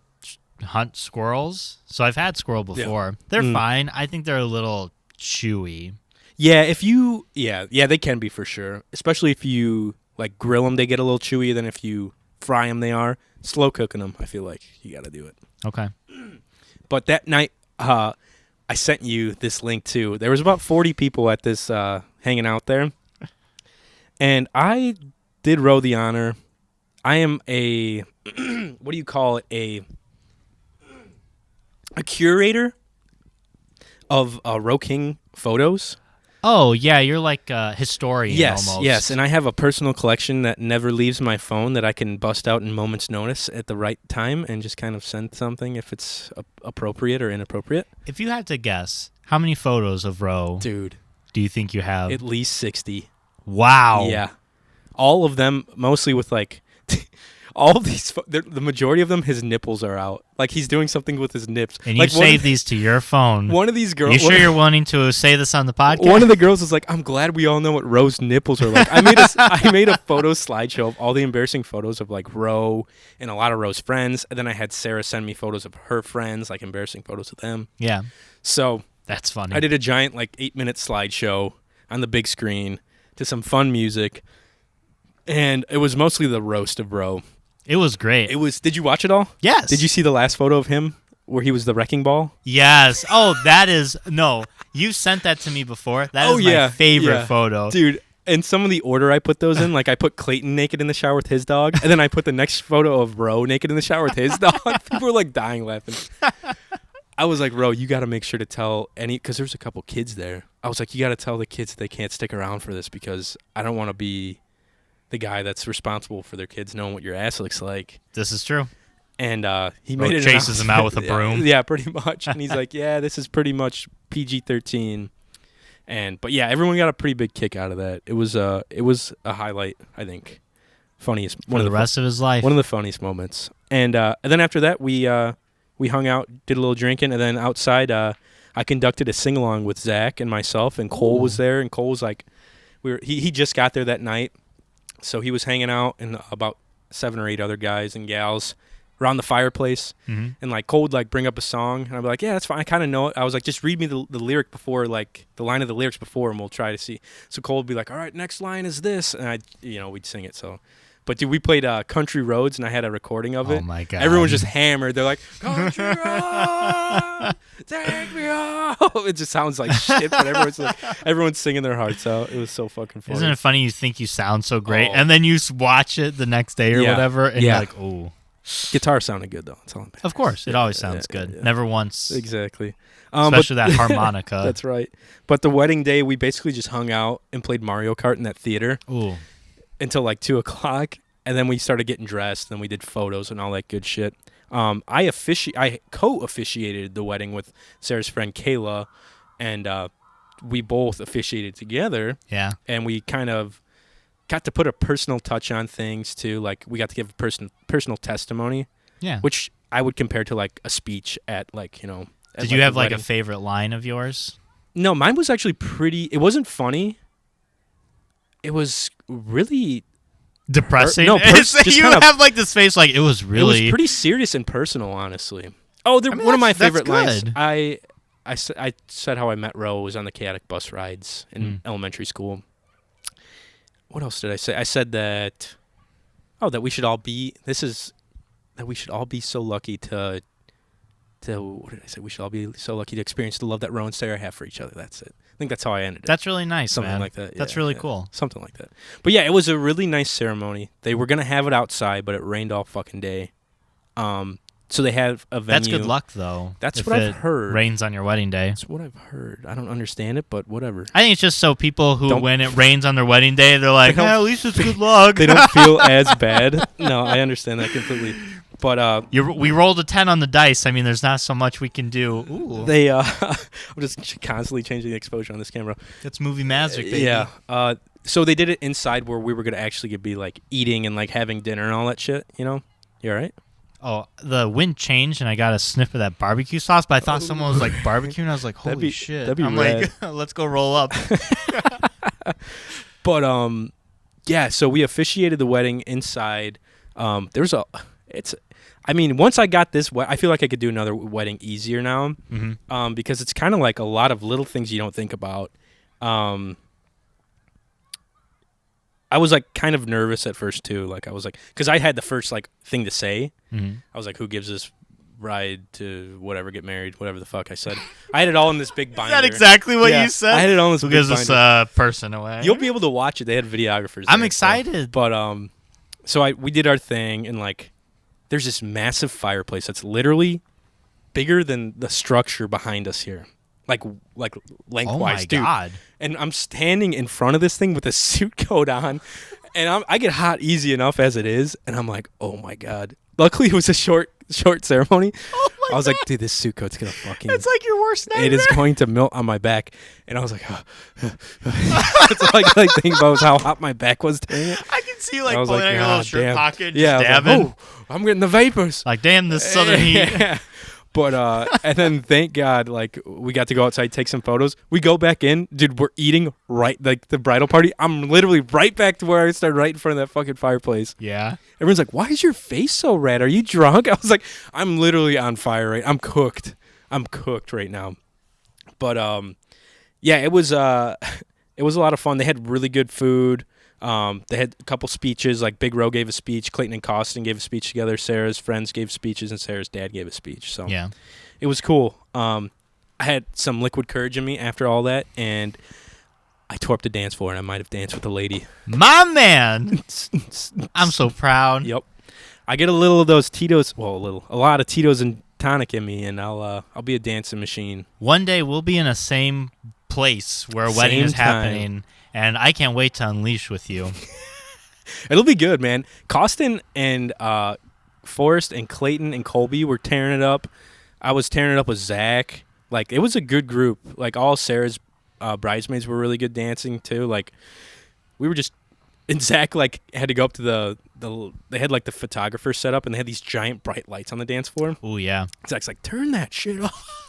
hunt squirrels, so I've had squirrel before. Yeah. They're fine. I think they're a little chewy. Yeah, they can be for sure. Especially if you like grill them, they get a little chewy. Then if you fry them, they are slow cooking them. I feel like you got to do it. Okay. But that night, I sent you this link too. There was about 40 people at this hanging out there, and I did Ro the honor. I am a what do you call it? A curator of Ro King photos. Oh, yeah, you're like a historian almost. Yes, and I have a personal collection that never leaves my phone that I can bust out in moment's notice at the right time and just kind of send something if it's appropriate or inappropriate. If you had to guess, how many photos of Ro do you think you have? At least 60. Wow. Yeah. All of them, mostly with like... all these, the majority of them, his nipples are out. Like he's doing something with his nips. And like you save these to your phone. One of these girls. You sure you're wanting to say this on the podcast? One of the girls was like, "I'm glad we all know what Ro's nipples are like." I made a photo slideshow of all the embarrassing photos of like Ro and a lot of Ro's friends, and then I had Sarah send me photos of her friends, like embarrassing photos of them. Yeah. So that's funny. I did a giant like 8-minute slideshow on the big screen to some fun music, and it was mostly the roast of Ro. It was great. Did you watch it all? Yes. Did you see the last photo of him where he was the wrecking ball? Yes. Oh, that is no. You sent that to me before. That is my favorite photo, dude. And some of the order I put those in, like I put Clayton naked in the shower with his dog, and then I put the next photo of Ro naked in the shower with his dog. People were like dying laughing. I was like, Ro, you got to make sure to tell because there's a couple kids there. I was like, you got to tell the kids they can't stick around for this because I don't want to be the guy that's responsible for their kids knowing what your ass looks like. This is true. And he Ro made it chases him out with a broom. Yeah, pretty much. And he's like, yeah, this is pretty much PG-13. But yeah, everyone got a pretty big kick out of that. It was a highlight, I think. Funniest for the rest of his life. One of the funniest moments. And then after that, we hung out, did a little drinking, and then outside, I conducted a sing along with Zach and myself, and Cole was there. And Cole was like, he just got there that night. So he was hanging out and about 7 or 8 other guys and gals around the fireplace. Mm-hmm. And like Cole would like bring up a song and I'd be like, yeah, that's fine. I kind of know it. I was like, just read me the lyric before, like the line of the lyrics before, and we'll try to see. So Cole would be like, all right, next line is this. And we'd sing it. So, but dude, we played Country Roads and I had a recording of it. Oh my God. Everyone's just hammered. They're like, Country Roads, take me home. It just sounds like shit, but everyone's singing their hearts out. It was so fucking funny. Isn't it funny you think you sound so great and then you watch it the next day or whatever and you're like, oh. Guitar sounded good though. That's all. Of course, it always sounds good. Yeah. Never once. Exactly. Especially that harmonica. That's right. But the wedding day, we basically just hung out and played Mario Kart in that theater. Ooh. Until like 2:00, and then we started getting dressed. And then we did photos and all that good shit. I co-officiated the wedding with Sarah's friend Kayla, and we both officiated together. Yeah. And we kind of got to put a personal touch on things too. Like we got to give a personal testimony. Yeah. Which I would compare to like a speech at like, you know. Did you have like a favorite line of yours? No, mine was actually pretty. It wasn't funny. It was really depressing. No, you have like this face like it was really. It was pretty serious and personal, honestly. Oh, one of my favorite lines. I said how I met Ro was on the chaotic bus rides in elementary school. What else did I say? I said that we should all be so lucky to what did I say? We should all be so lucky to experience the love that Ro and Sarah have for each other. That's it. I think that's how I ended it. That's really nice, something man. like that. Yeah, that's really cool. Something like that. But yeah, it was a really nice ceremony. They were gonna have it outside, but it rained all fucking day. So they have a venue. That's good luck, though. That's what I've heard. Rains on your wedding day. That's what I've heard. I don't understand it, but whatever. I think it's just so people when it rains on their wedding day, they're like, at least it's good luck. They don't feel as bad. No, I understand that completely. But we rolled a 10 on the dice. I mean, there's not so much we can do. Ooh. They I'm just constantly changing the exposure on this camera. That's movie magic, baby. Yeah. So they did it inside where we were gonna actually be like eating and like having dinner and all that shit. You know, you all right? Oh, the wind changed and I got a sniff of that barbecue sauce, but I thought someone was like barbecuing. And I was like, holy shit! That'd be I'm rad. like, let's go roll up. But yeah. So we officiated the wedding inside. Once I got this, I feel like I could do another wedding easier now. Mm-hmm. Because it's kind of like a lot of little things you don't think about. I was like kind of nervous at first too. Like I was like, because I had the first like thing to say. Mm-hmm. I was like, who gives this bride to whatever, get married, whatever the fuck I said. I had it all in this big binder. Is that exactly what you said? I had it all in this big binder. Who gives this person away? You'll be able to watch it. They had videographers. I'm excited. But so we did our thing, and like there's this massive fireplace that's literally bigger than the structure behind us here. Like lengthwise, oh my dude. God. And I'm standing in front of this thing with a suit coat on, and I get hot easy enough as it is, and I'm like, oh my God. Luckily, it was a short short ceremony. Oh my I was like, God. dude, this suit coat's gonna fucking. It's like your worst nightmare. It is going to melt on my back, and I was like, that's all I could like think about was how hot my back was during it. I can see you like I was pulling like, out your little "God shirt damn." pocket, just Yeah, I was like, dabbing. oh, I'm getting the vapors. Like, damn, this southern heat. Yeah. But and then thank God, like we got to go outside, take some photos. We go back in, dude. We're eating right, like the bridal party. I'm literally right back to where I started, right in front of that fucking fireplace. Yeah. Everyone's like, "Why is your face so red? Are you drunk?" I was like, "I'm literally on fire. Right, I'm cooked. I'm cooked right now." But yeah, it was a lot of fun. They had really good food. They had a couple speeches. Like Big Ro gave a speech, Clayton and Costin gave a speech together. Sarah's friends gave speeches, and Sarah's dad gave a speech. So Yeah. it was cool. I had some liquid courage in me after all that, and I tore up the dance floor, and I might have danced with a lady. My man. I'm so proud. Yep. I get a little of those Tito's. Well, a lot of Tito's and tonic in me, and I'll be a dancing machine. One day we'll be in the same place where a wedding Same is time. happening, and I can't wait to unleash with you. It'll be good, man. Costin and Forrest and Clayton and Colby were tearing it up. I was tearing it up with Zach. Like, it was a good group. Like, all Sarah's bridesmaids were really good dancing, too. Like, we were just... And Zach, like, had to go up to the they had, like, the photographer set up, and they had these giant bright lights on the dance floor. Oh, yeah. Zach's like, turn that shit off.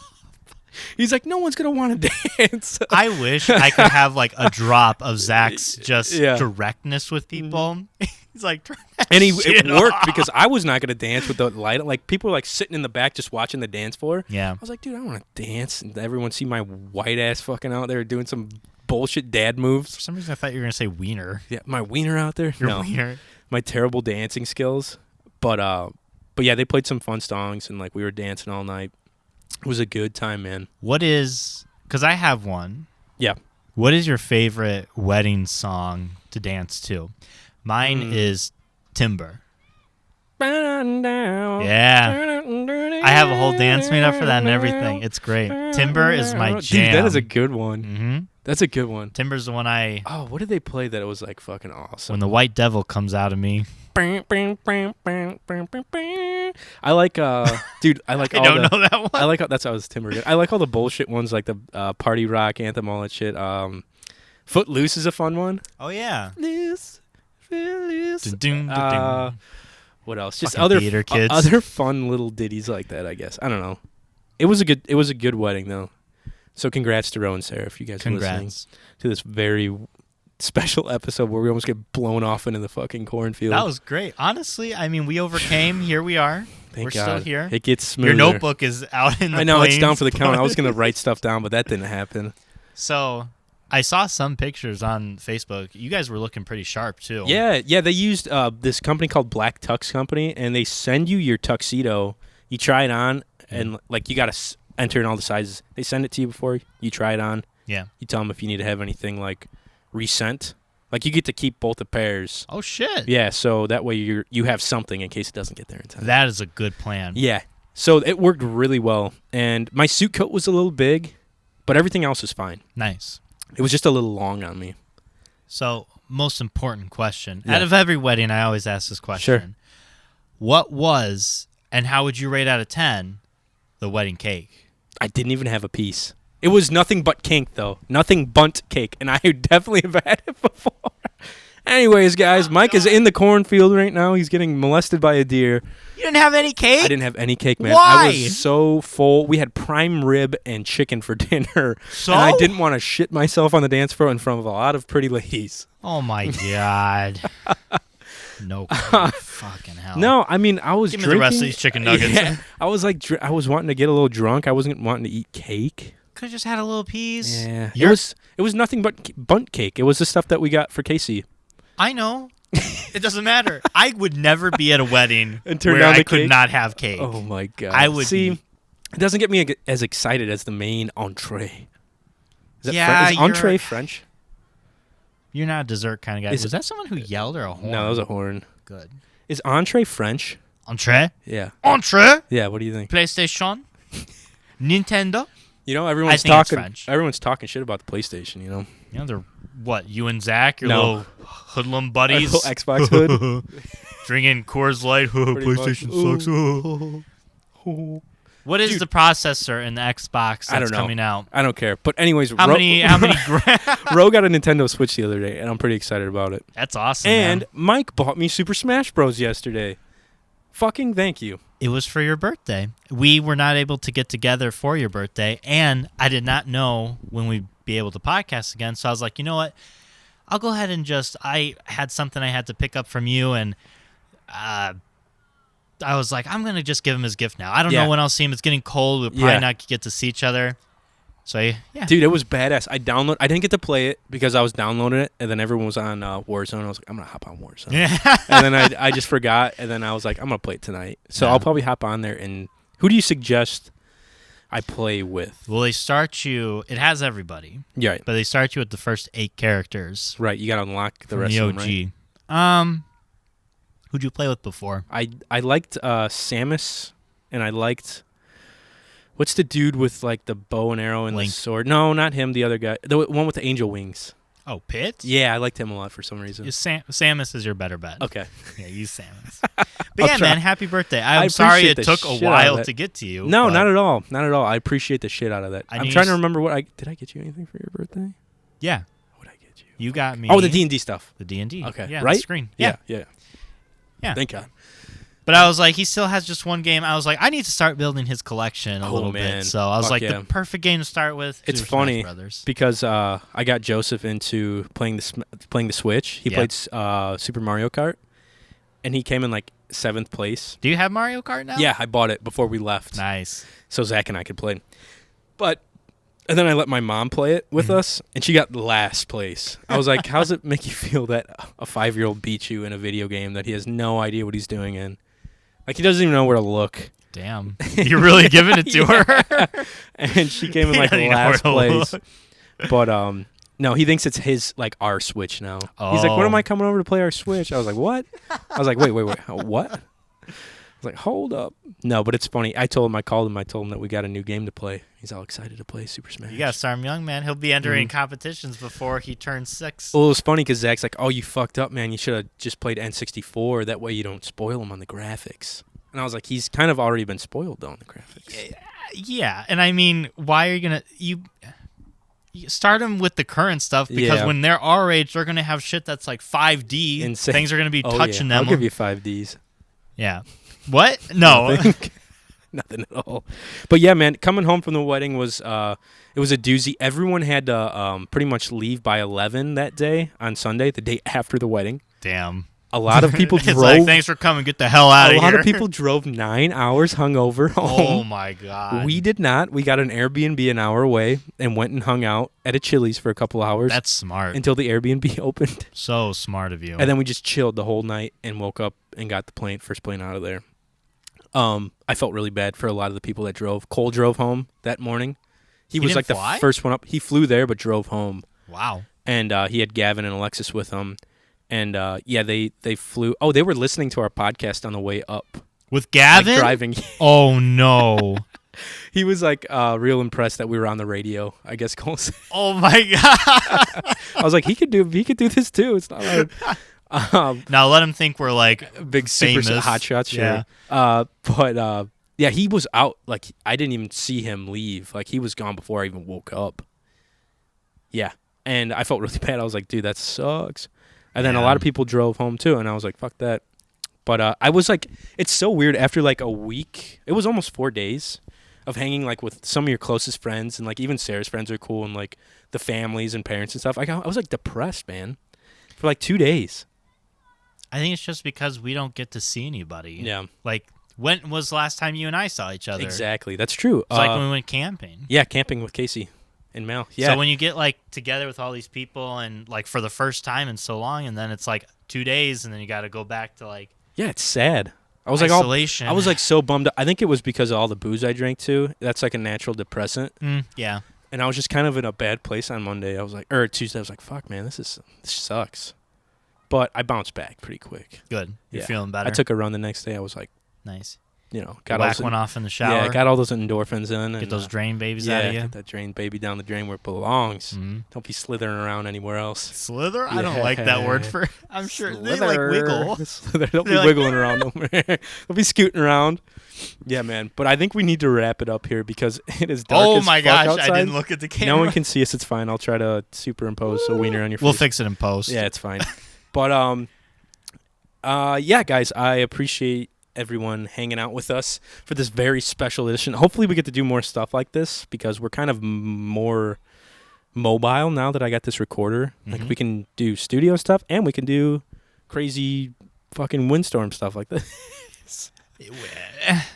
He's like, no one's going to want to dance. I wish I could have, like, a drop of Zach's just Yeah. directness with people. He's like, turn that And shit it worked off. because I was not going to dance with the light. Like, people were, like, sitting in the back just watching the dance floor. Yeah. I was like, dude, I want to dance. And everyone see my white ass fucking out there doing some bullshit dad moves. For some reason, I thought you were going to say wiener. Yeah, my wiener out there. Your No, wiener. my terrible dancing skills. But yeah, they played some fun songs, and, like, we were dancing all night. It was a good time, man. What is, because I have one. Yeah. What is your favorite wedding song to dance to? Mine is Timber. Yeah. I have a whole dance made up for that and everything. It's great. Timber is my jam. Dude, that is a good one. Mm-hmm. That's a good one. Timber's the one Oh, what did they play that it was, like, fucking awesome? when the white devil comes out of me. I like, dude, I like I all don't the... know that one. I like that's how I was Timber. I like all the bullshit ones, like the party rock anthem, all that shit. Footloose is a fun one. Oh, yeah. Loose, loose. Dun, dun, dun, dun. What else? Just Fucking other theater kids. other fun little ditties like that. I guess I don't know. It was a good wedding though. So congrats to Ro and Sarah if you guys are listening Congrats. to this very special episode where we almost get blown off into the fucking cornfield. That was great. Honestly, I mean, we overcame. Here we are. Thank We're God. still here. It gets smoother. Your notebook is out in the I know it's down plains. for the count. I was gonna write stuff down, but that didn't happen. So, I saw some pictures on Facebook. You guys were looking pretty sharp, too. Yeah. They used this company called Black Tux Company, and they send you your tuxedo. You try it on, and like you got to enter in all the sizes. They send it to you before you try it on. Yeah. You tell them if you need to have anything like resent. Like you get to keep both the pairs. Oh, shit. Yeah, so that way you have something in case it doesn't get there in time. That is a good plan. Yeah. So it worked really well, and my suit coat was a little big, but everything else was fine. Nice. It was just a little long on me. So, most important question. Yeah. Out of every wedding, I always ask this question. Sure. What was, and how would you rate out of 10, the wedding cake? I didn't even have a piece. It was nothing but cake, though. Nothing but cake, and I definitely have had it before. Anyways, guys, Mike is in the cornfield right now. He's getting molested by a deer. You didn't have any cake? I didn't have any cake, man. Why? I was so full. We had prime rib and chicken for dinner, So? and I didn't want to shit myself on the dance floor in front of a lot of pretty ladies. Oh, my God. No fucking hell. No, I mean, I was Give me drinking. the rest of these chicken nuggets. Yeah, I was like, I was wanting to get a little drunk. I wasn't wanting to eat cake. Could have just had a little piece. Yeah, You're- it was nothing but bunt cake. It was the stuff that we got for Casey. I know. It doesn't matter. I would never be at a wedding And turn where down I the could cake? not have cake. Oh my god! I would see. be- It doesn't get me as excited as the main entree. Is that Yeah, is entree you're- French? You're not a dessert kind of guy. Is- Was that someone who yelled or a horn? No, that was a horn. Good. Is entree French? Entree? Yeah. Entree? Yeah. What do you think? PlayStation? Nintendo? You know, I think it's French. everyone's talking shit about the PlayStation, you know. You know, they're what? You and Zach, your No. little hoodlum buddies, Little Xbox hood. drinking Coors Light. PlayStation sucks. What is the processor in the Xbox that's I don't know. coming out? I don't care. But anyways, How many? Ro got a Nintendo Switch the other day, and I'm pretty excited about it. That's awesome. And man. Mike bought me Super Smash Bros. Yesterday. Fucking thank you. It was for your birthday. We were not able to get together for your birthday, and I did not know when we'd be able to podcast again. So I was like, you know what? I'll go ahead and I had something I had to pick up from you, and I was like, I'm going to just give him his gift now. I don't know when I'll see him. It's getting cold. We'll probably not get to see each other. So, yeah. Dude, it was badass. I didn't get to play it because I was downloading it, and then everyone was on Warzone. I was like, I'm going to hop on Warzone. Yeah. And then I just forgot, and then I was like, I'm going to play it tonight. So I'll probably hop on there. And who do you suggest I play with? Well, they start you. It has everybody. Yeah. Right. But they start you with the first 8 characters. Right. You got to unlock the rest the of them, right? OG. Who'd you play with before? I liked Samus, and I liked... What's the dude with, like, the bow and arrow and Link. the sword? No, not him, the other guy. The one with the angel wings. Oh, Pitt? Yeah, I liked him a lot for some reason. Samus is your better bet. Okay. Yeah, use Samus. But yeah, try. man, happy birthday. I'm sorry appreciate it the took a shit out of while that. to get to you. No, but not at all. Not at all. I appreciate the shit out of that. I'm trying to remember did I get you anything for your birthday? Yeah. What did I get you? You got me. Oh, the D&D stuff. The D&D. Okay. Yeah, right? the screen. Yeah. Yeah. Thank God. But I was like, he still has just one game. I was like, I need to start building his collection a little man. bit. So I was Fuck like, yeah. the perfect game to start with. It's Super funny Smash Brothers. because I got Joseph into playing the Switch. He played Super Mario Kart, and he came in like 7th place. Do you have Mario Kart now? Yeah, I bought it before we left. Nice. So Zach and I could play. And then I let my mom play it with us, and she got last place. I was like, how does it make you feel that a 5-year-old beat you in a video game that he has no idea what he's doing in? Like, he doesn't even know where to look. Damn. You're really giving it to her? And she came in like last place. But no, he thinks it's his, like, our Switch now. He's like, when am I coming over to play our Switch? I was like, what? I was like, wait, what? I was like, hold up. No, but it's funny. I called him. I told him that we got a new game to play. He's all excited to play Super Smash. You got to start him young, man. He'll be entering competitions before he turns 6. Well, it was funny because Zach's like, oh, you fucked up, man. You should have just played N64. That way you don't spoil him on the graphics. And I was like, he's kind of already been spoiled, though, on the graphics. Yeah, and I mean, why are you going to... You start them with the current stuff because when they're our age, they're going to have shit that's like 5D. Insane. Things are going to be touching them. I'll give you 5Ds. Yeah. What? No. Nothing at all. But yeah, man, coming home from the wedding was it was a doozy. Everyone had to pretty much leave by 11 that day on Sunday, the day after the wedding. Damn. A lot of people drove. It's like, thanks for coming. Get the hell out of here. A lot of people drove 9 hours hungover home. Oh my God. We did not. We got an Airbnb an hour away and went and hung out at a Chili's for a couple hours. That's smart. Until the Airbnb opened. So smart of you. And then we just chilled the whole night and woke up and got the first plane out of there. I felt really bad for a lot of the people that drove. Cole drove home that morning. He was like the first one up. He flew there but drove home. Wow. And he had Gavin and Alexis with him. And they flew. Oh, they were listening to our podcast on the way up. With Gavin? Like, driving. Oh no. He was like real impressed that we were on the radio, I guess Cole said. Oh my God. I was like, he could do this too. It's not hard. Now let him think we're like big famous. super hot shots, sure. Yeah. But he was out. Like, I didn't even see him leave. Like, he was gone before I even woke up. Yeah, and I felt really bad. I was like, dude, that sucks. And then a lot of people drove home too, and I was like, fuck that. But I was like, it's so weird. After like a week, it was almost 4 days of hanging like with some of your closest friends, and like even Sarah's friends are cool, and like the families and parents and stuff. I was like depressed, man, for like 2 days. I think it's just because we don't get to see anybody. Yeah. Like, when was the last time you and I saw each other? Exactly. That's true. It's like when we went camping. Yeah, camping with Casey and Mel. Yeah. So when you get like together with all these people and like for the first time in so long, and then it's like 2 days, and then you got to go back to like it's sad. I was isolation. I was like so bummed. I think it was because of all the booze I drank too. That's like a natural depressant. Yeah. And I was just kind of in a bad place on Monday. I was like, or Tuesday. I was like, fuck, man, this sucks. But I bounced back pretty quick. Good. You're feeling better. I took a run the next day. I was like, nice. got Whack one off in the shower. Yeah, got all those endorphins in. Get and, those drain babies out of you. Get that drain baby down the drain where it belongs. Mm-hmm. Don't be slithering around anywhere else. Slither? I don't like that word for. I'm sure Slither. they like wiggle. Slither. Don't be wiggling around no more. Don't be scooting around. Yeah, man. But I think we need to wrap it up here because it is dark. Oh as my fuck gosh! outside. I didn't look at the camera. No one can see us. It's fine. I'll try to superimpose a wiener on your face. We'll fix it in post. Yeah, it's fine. But yeah, guys, I appreciate everyone hanging out with us for this very special edition. Hopefully we get to do more stuff like this because we're kind of more mobile now that I got this recorder. Mm-hmm. Like we can do studio stuff and we can do crazy fucking windstorm stuff like this.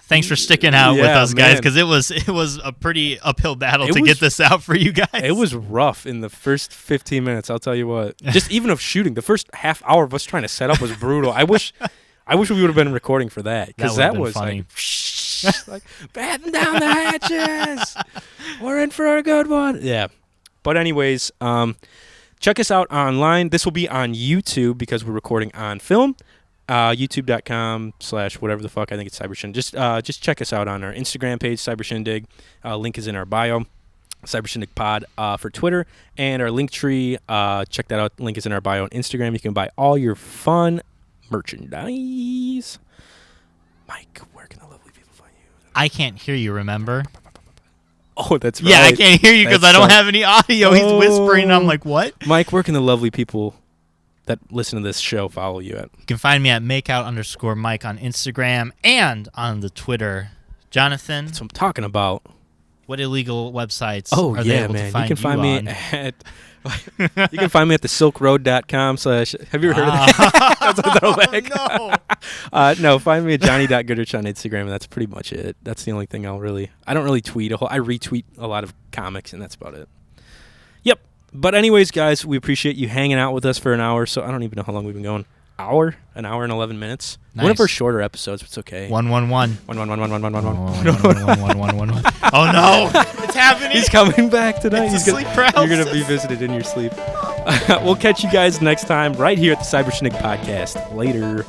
Thanks for sticking out with us, guys, man. because it was a pretty uphill battle to get this out for you guys. It was rough in the first 15 minutes, I'll tell you what. Just even of shooting, the first half hour of us trying to set up was brutal. I wish we would have been recording for that because that was funny. like batten down the hatches. We're in for a good one. Yeah. But anyways, check us out online. This will be on YouTube because we're recording on film. YouTube.com/whatever the fuck. I think it's CyberShindig. Just check us out on our Instagram page, CyberShindig. Link is in our bio. CyberShindigPod for Twitter. And our Linktree. Check that out. Link is in our bio on Instagram. You can buy all your fun merchandise. Mike, where can the lovely people find you? I can't hear you, remember? Oh, that's right. Yeah, I can't hear you because I don't have any audio. He's whispering, and I'm like, what? Mike, where can the lovely people that listen to this show follow you at? You can find me at makeout_Mike on Instagram and on the Twitter. Jonathan, That's what I'm talking about. what illegal websites Oh, are they yeah, able man. to find You can find me on? at... you can find me at thesilkroad.com/ have you ever heard of that? That's a throwback. No. No, find me at johnny.goodrich on Instagram, and that's pretty much it. That's the only thing I don't really tweet I retweet a lot of comics, and that's about it. Yep. But anyways, guys, we appreciate you hanging out with us for an hour. So I don't even know how long we've been going. An hour and 11 minutes. Nice. One of our shorter episodes, but it's okay. 111. 111. Oh no, it's happening. He's coming back tonight. It's a sleep paralysis. You're gonna be visited in your sleep. We'll catch you guys next time right here at the Cyber Shindig Podcast. Later.